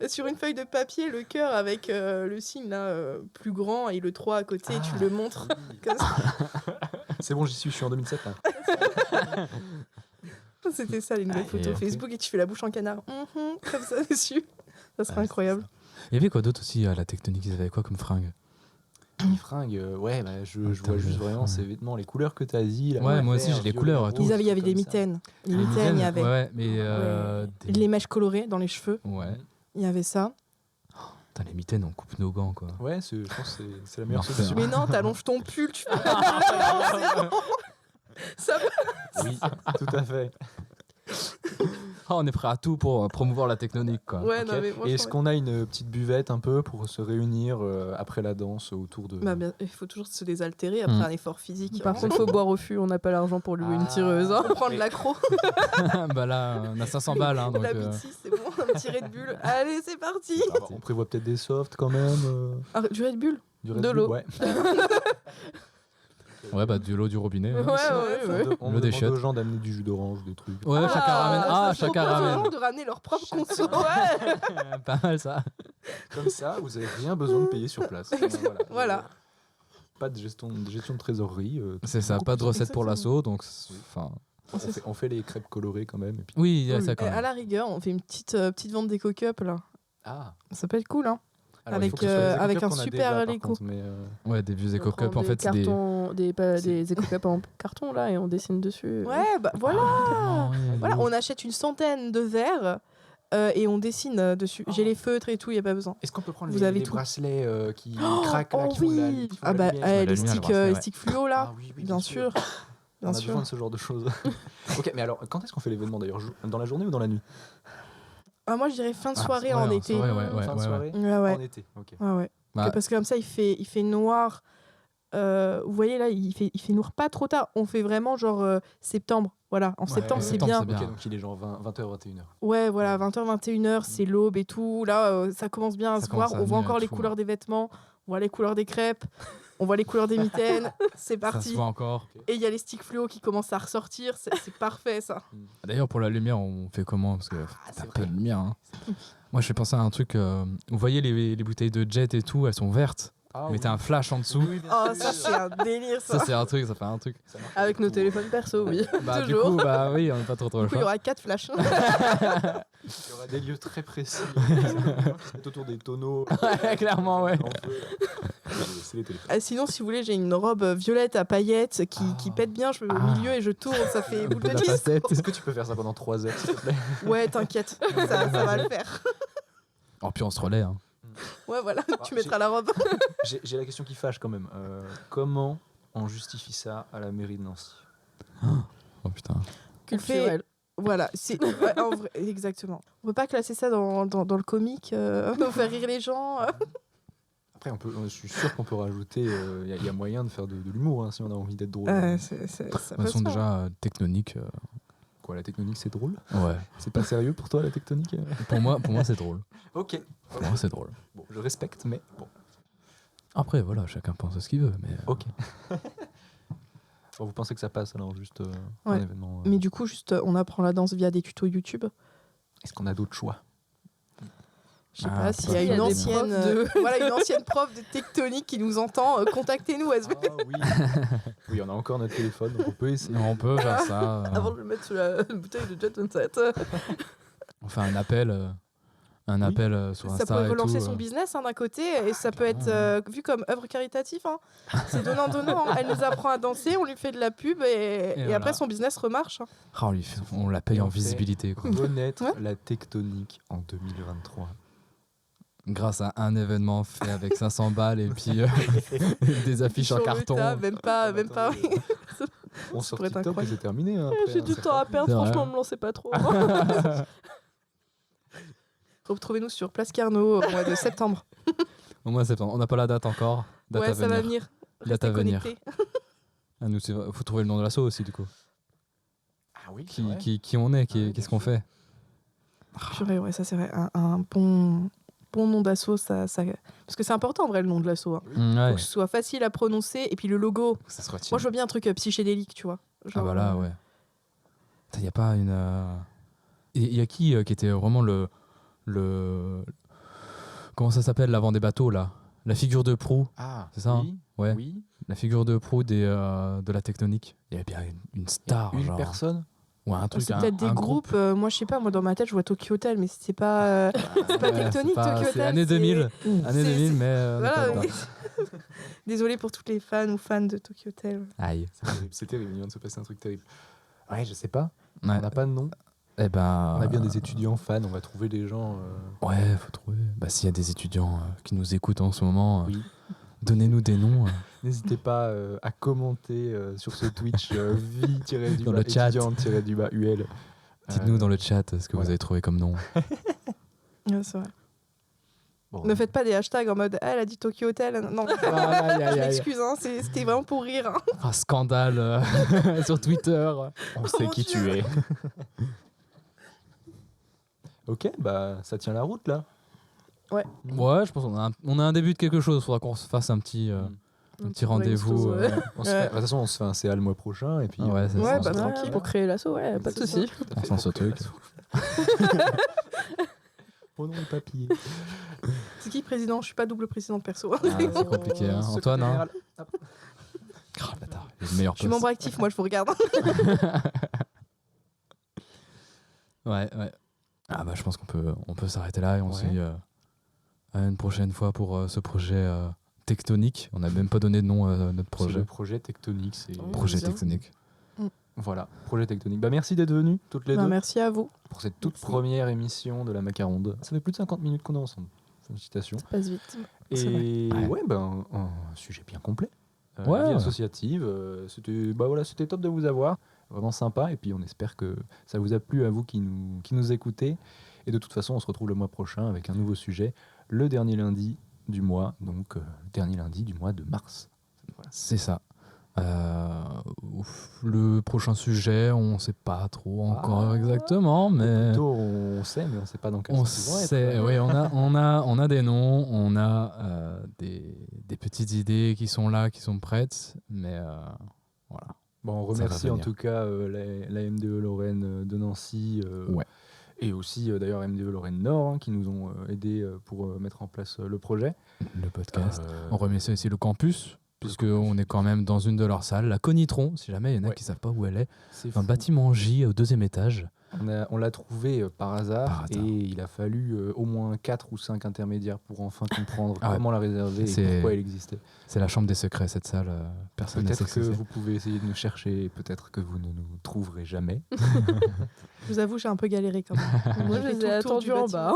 sur une feuille de papier, le cœur avec le signe là, plus grand et le 3 à côté, et tu le montres comme ça. C'est bon, j'y suis, je suis en 2007 là. C'était ça les nouvelles photos ok. Facebook, et tu fais la bouche en canard. Comme ça dessus. Ça serait incroyable. Il y avait quoi d'autre aussi à la tectonique? Ils avaient quoi comme fringues? Les fringues, ouais, bah, je vois juste vraiment ces vêtements, les couleurs que t'as dit. Là, Ouais, moi aussi, vert, j'ai les violet, couleurs et rose, tout. Il y avait des comme ça. mitaines. Les mitaines, il y avait. Ouais, mais. Les mèches colorées dans les cheveux, Ouais. il y avait ça. Putain, les mitaines, on coupe nos gants, quoi. Ouais, je pense que c'est la meilleure L'enfer. solution. Mais non, t'allonges ton pull, tu fais. Ça va. Oui, tout à fait. Ah, on est prêt à tout pour promouvoir la tectonique, quoi. Ouais, Ok. non, mais Et franchement, est-ce qu'on a une petite buvette un peu pour se réunir après la danse autour de. Bah, il faut toujours se désaltérer après un effort physique. Par contre, faut boire au fût, on n'a pas l'argent pour louer une tireuse. Hein. Faut prendre l'accro. Bah là, on a 500 balles, hein, donc. La BT, c'est bon, un petit Red Bull. Allez, c'est parti. Ah, bah, on prévoit peut-être des softs quand même. Du Red Bull. Du Red De Bull, l'eau. Ouais. Ouais, bah de l'eau du robinet. Ouais, hein. ouais. On L'eau des demande chiottes. aux gens d'amener du jus d'orange, des trucs. Ouais, chacun ramène. Ah, chacun ramène. de ramener leur propre conso. Ouais. Pas mal ça. Comme ça, vous n'avez rien besoin de payer sur place. Voilà. Pas de gestion de trésorerie. C'est ça, pas de recette pour l'assaut, donc. Enfin. On fait les crêpes colorées quand même. Et puis... Oui, il y a ça Et quand à même. la rigueur, on fait une petite vente d'éco cup là. Ah. Ça peut être cool, hein. Alors, Avec, il faut que ce soit des avec éco-cups un qu'on a super déjà, par Lego. contre, mais, Ouais, des vieux On éco prend cups en fait, c'est des. cartons, des éco-cups en carton là et on dessine dessus. Ouais, bah voilà. Ah, ouais, Voilà, de ouf. on achète une centaine de verres et on dessine dessus. J'ai les feutres et tout, il y a pas besoin. Est-ce qu'on peut prendre Vous les, avez les tout. bracelets qui craquent là, Oh qui font la- oui. qui font Ah la bah lumière la les lumière, le sticks, bracelet, les ouais. sticks fluo là. Ah oui, Bien sûr. On Bien a besoin sûr. de ce genre de choses. Ok, mais alors, quand est-ce qu'on fait l'événement d'ailleurs Dans la journée ou dans la nuit Ah, moi je dirais fin de soirée ouais, en en été. soirée, ouais, Fin de soirée Ouais, ouais. En été, ok. Ouais, ouais. Bah, Parce que comme ça, il fait noir. Vous voyez là, il fait noir pas trop tard. On fait vraiment genre septembre. Voilà, en septembre, c'est septembre, bien. c'est bien. Ok, donc il est genre 20h, 21h. Ouais, voilà, 20h, 21h, c'est l'aube et tout. Là, ça commence bien à Ça se voir. commence à On voit venir encore et les tout, couleurs ouais. des vêtements. On voit les couleurs des crêpes. On voit les couleurs des mitaines. C'est ça se parti. voit encore. Et il y a les sticks fluo qui commencent à ressortir. C'est parfait, ça. D'ailleurs, pour la lumière, on fait comment? Parce que c'est t'as peu vrai. de lumière. Hein. Moi, je fais penser à un truc. Vous voyez les bouteilles de jet et tout, elles sont vertes. Ah, Mettez un flash en dessous. Oh, ça, c'est un délire, ça. Ça, c'est un truc, ça fait un truc. Avec nos téléphones perso, oui. Bah, du Toujours. coup, bah oui, on n'a pas trop le Du coup, il y choix. aura 4 flashs. Il y aura des lieux très précis. Qui se mettent autour des tonneaux. Ouais, clairement, ouais. En feu. C'est les téléphones. Sinon, si vous voulez, j'ai une robe violette à paillettes qui pète bien. Je mets au milieu et je tourne. Ça fait boule de La disco. facette. Est-ce que tu peux faire ça pendant 3 heures, s'il te plaît Ouais, t'inquiète. Ça va le faire. Oh, puis on se relaie. Hein. Ouais, voilà. Tu j'ai- mettras la robe. J'ai la question qui fâche quand même. Comment on justifie ça à la mairie de Nancy Oh putain. Culturel. Voilà, ouais, en vrai, exactement. On peut pas classer ça dans le comique, pour faire rire les gens. Après, je suis sûr qu'on peut rajouter. Il y a moyen de faire de l'humour hein, si on a envie d'être drôle. De Ça toute passe façon, pas. déjà, tectonique. Quoi, la tectonique, c'est drôle Ouais. C'est pas sérieux pour toi, la tectonique Pour moi, c'est drôle. Ok. Pour moi, c'est drôle. Bon, je respecte, mais bon. Après, voilà, chacun pense à ce qu'il veut. Mais Ok. Bon, vous pensez que ça passe alors, juste un Ouais. événement Mais du coup, juste, on apprend la danse via des tutos YouTube. Est-ce qu'on a d'autres choix Je sais Ah, pas s'il y a il y a une des ancienne, profs de- voilà, une ancienne prof de tectonique qui nous entend. Contactez-nous, SV. Ah oui. Oui, on a encore notre téléphone, donc on peut essayer. On peut faire ça. Avant de le mettre sous la bouteille de Jet 27. On fait un appel. Un appel sur Ça Insta pourrait et relancer tout, son business d'un côté et ça peut être vu comme œuvre caritative. C'est donnant-donnant. Elle nous apprend à danser, on lui fait de la pub et voilà. après son business remarche. Ah, on la paye Et en on fait- visibilité, quoi. Renaître Ouais. la tectonique en 2023. Grâce à un événement fait avec 500 balles et puis des affiches en Sur le carton. tas, même pas. On Ça sort pourrait être TikTok et incroyable. c'est terminé. Hein, après, J'ai hein, du c'est temps à pas- perdre, C'est vrai. franchement, me lancez pas trop. Retrouvez-nous sur Place Carnot au mois de septembre. Au mois de septembre. On n'a pas la date encore. Date à Ouais, ça va venir. venir. Date à Restez venir. connectés. Ah, nous, faut trouver le nom de l'asso aussi, du coup. Ah oui, Qui on est, Ah oui, qu'est-ce bien qu'on sûr. fait. Purée, ouais, ça c'est vrai. Un bon nom d'assaut, ça... parce que c'est important en vrai le nom de l'assaut. Ouais, Faut que ce soit facile à prononcer et puis le logo. ça se retient. Moi je veux bien un truc psychédélique, tu vois. Ah Genre, voilà, ouais. Il n'y a pas une... Il y a qui était vraiment le... Comment ça s'appelle l'avant des bateaux, là? La figure de proue. Ah, C'est ça, oui, Ouais. oui. La figure de proue de la tectonique. Il y a bien une star, Une genre. personne. Ouais, un truc. c'est un- peut-être des un groupes. Moi je sais pas, moi dans ma tête je vois Tokyo Hotel, mais c'est pas. C'est pas Ouais, tectonique, c'est pas- Tokyo c'est Hotel. année 2000. Année C'est- 2000, mais. on est Voilà, pas dedans. oui. Désolée pour toutes les fans ou fans de Tokyo Hotel. Aïe. C'est terrible, il vient de se passer un truc terrible. Ouais, je sais pas. Ouais. On n'a pas de nom. Eh ben. On a bien des étudiants fans, on va trouver des gens. Ouais, faut trouver. Bah, s'il y a des étudiants qui nous écoutent en ce moment, Oui. donnez-nous des noms. N'hésitez pas à commenter sur ce Twitch vie-du-bas Dans le chat. étudiante-du-bas UL. Dites-nous dans le chat ce que voilà. vous avez trouvé comme nom. Ouais, c'est vrai. Bon, Ne faites pas des hashtags en mode ah, elle a dit Tokyo Hotel. Non, Aïe, aïe, aïe, je aïe. m'excuse, c'était vraiment pour rire. Un scandale sur Twitter. On sait mon qui Dieu. tu es. Ok, bah ça tient la route là. Ouais, je pense qu'on a un début de quelque chose. Faudra qu'on se fasse un petit rendez-vous. On se fait- de toute façon, on se fait un CA le mois prochain et puis. Ouais, c'est Ouais, ça. bah, se- tranquille. Pour créer l'assaut, ouais, pas de C'est soucis. On sent ce truc. Oh non, le papier. C'est qui président? Je suis pas double président de perso. Ah, c'est compliqué, hein. Antoine, hein. Oh, le bâtard, il est le meilleur Je suis poste. membre actif, moi je vous regarde. Ouais. Ah bah je pense on peut s'arrêter là et on se Ouais. dit à une prochaine fois pour ce projet tectonique. On n'a même pas donné de nom à notre C'est projet. le projet tectonique. C'est Oh. Projet bien. tectonique. voilà, projet tectonique. Bah merci d'être venus toutes les Bah, deux merci à vous. pour cette toute Merci. première émission de la Macaronde. Ça fait plus de 50 minutes qu'on est ensemble. Félicitations. Ça passe vite. C'est Et vrai. ouais, ben un sujet bien complet. Ouais. Vie associative, c'était top de vous avoir, vraiment sympa. Et puis on espère que ça vous a plu à vous qui nous écoutez. Et de toute façon, on se retrouve le mois prochain avec un nouveau sujet, le dernier lundi du mois, donc le dernier lundi du mois de mars. Voilà. C'est ça. Le prochain sujet, on sait pas trop encore exactement, mais Plutôt, on sait, mais on sait pas dans quel on sens ils vont être. sait. Oui, on a des noms, on a des petites idées qui sont là, qui sont prêtes, mais voilà. Bon, on Ça va remercie en venir. tout cas la MDE Lorraine de Nancy. Ouais. Et aussi d'ailleurs MDE Lorraine Nord qui nous ont aidés pour mettre en place le projet. Le podcast. Euh, On remercie aussi le campus, puisqu'on est quand même dans une de leurs salles, la Conitron, si jamais il y en a Ouais. qui savent pas où elle est. c'est Un fou. bâtiment J au 2e étage. On l'a trouvé par hasard, Par hasard. et il a fallu au moins 4 ou 5 intermédiaires pour enfin comprendre Ah ouais. comment la réserver et C'est- pourquoi elle existait. C'est la chambre des secrets, cette salle. Personne ne sait Peut-être ce que que c'est. vous pouvez essayer de nous chercher, peut-être que vous ne nous trouverez jamais. Je vous avoue, j'ai un peu galéré quand même. Moi, J'ai je fait les tout ai le tour du attendus en bas.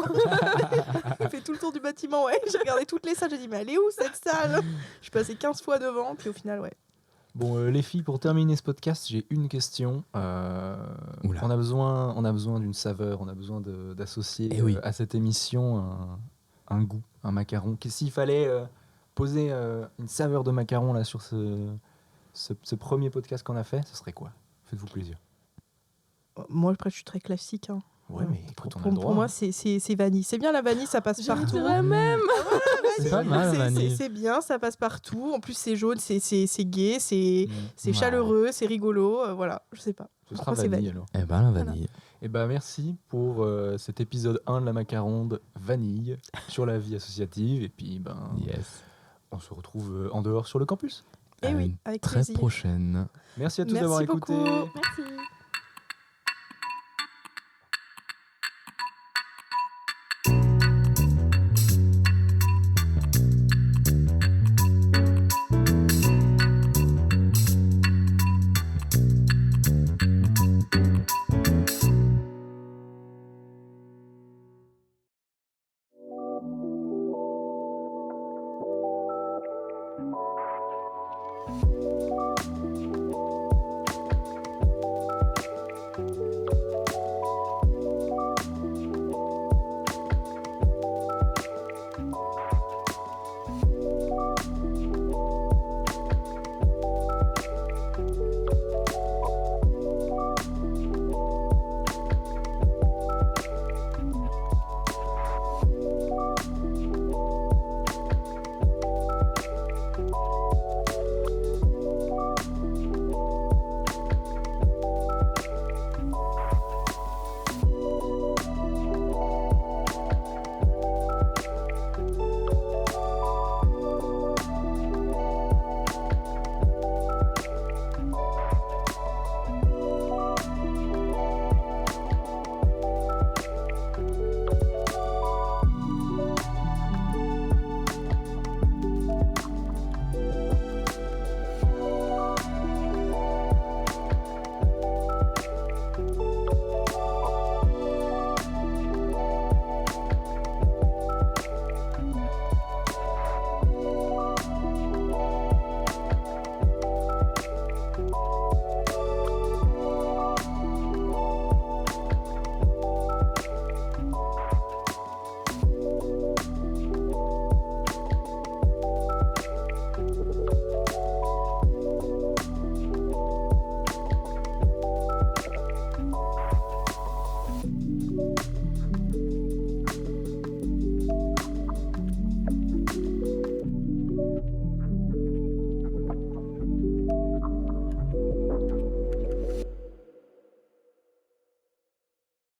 J'ai fait tout le tour du bâtiment, ouais. J'ai regardé toutes les salles, j'ai dit, mais elle est où cette salle? Je suis passée 15 fois devant, puis au final, ouais. Bon, les filles, pour terminer ce podcast, j'ai une question. Oula. On a besoin d'une saveur, on a besoin d'associer Eh oui. à cette émission un goût, un macaron. S'il fallait poser une saveur de macaron là sur ce premier podcast qu'on a fait, ce serait quoi? Faites-vous plaisir. Moi, après, je suis très classique. Hein. Ouais, mais écoute, on a Pour, le droit. pour moi, c'est vanille. C'est bien la vanille, ça passe partout. dirais même. C'est pas mal, la vanille. C'est bien, ça passe partout. En plus, c'est jaune, c'est gai, c'est Mm. c'est Ouais. chaleureux, c'est rigolo. Voilà, je sais pas. Ce sera Pourquoi c'est vanille vanille alors. Eh ben, la vanille. Et ben merci pour cet épisode 1 de la Macaronde Vanille sur la vie associative. Et puis Yes. on se retrouve en dehors sur le campus. Et À oui, une avec très plaisir. prochaine. Merci à tous Merci d'avoir beaucoup. écouté. Merci.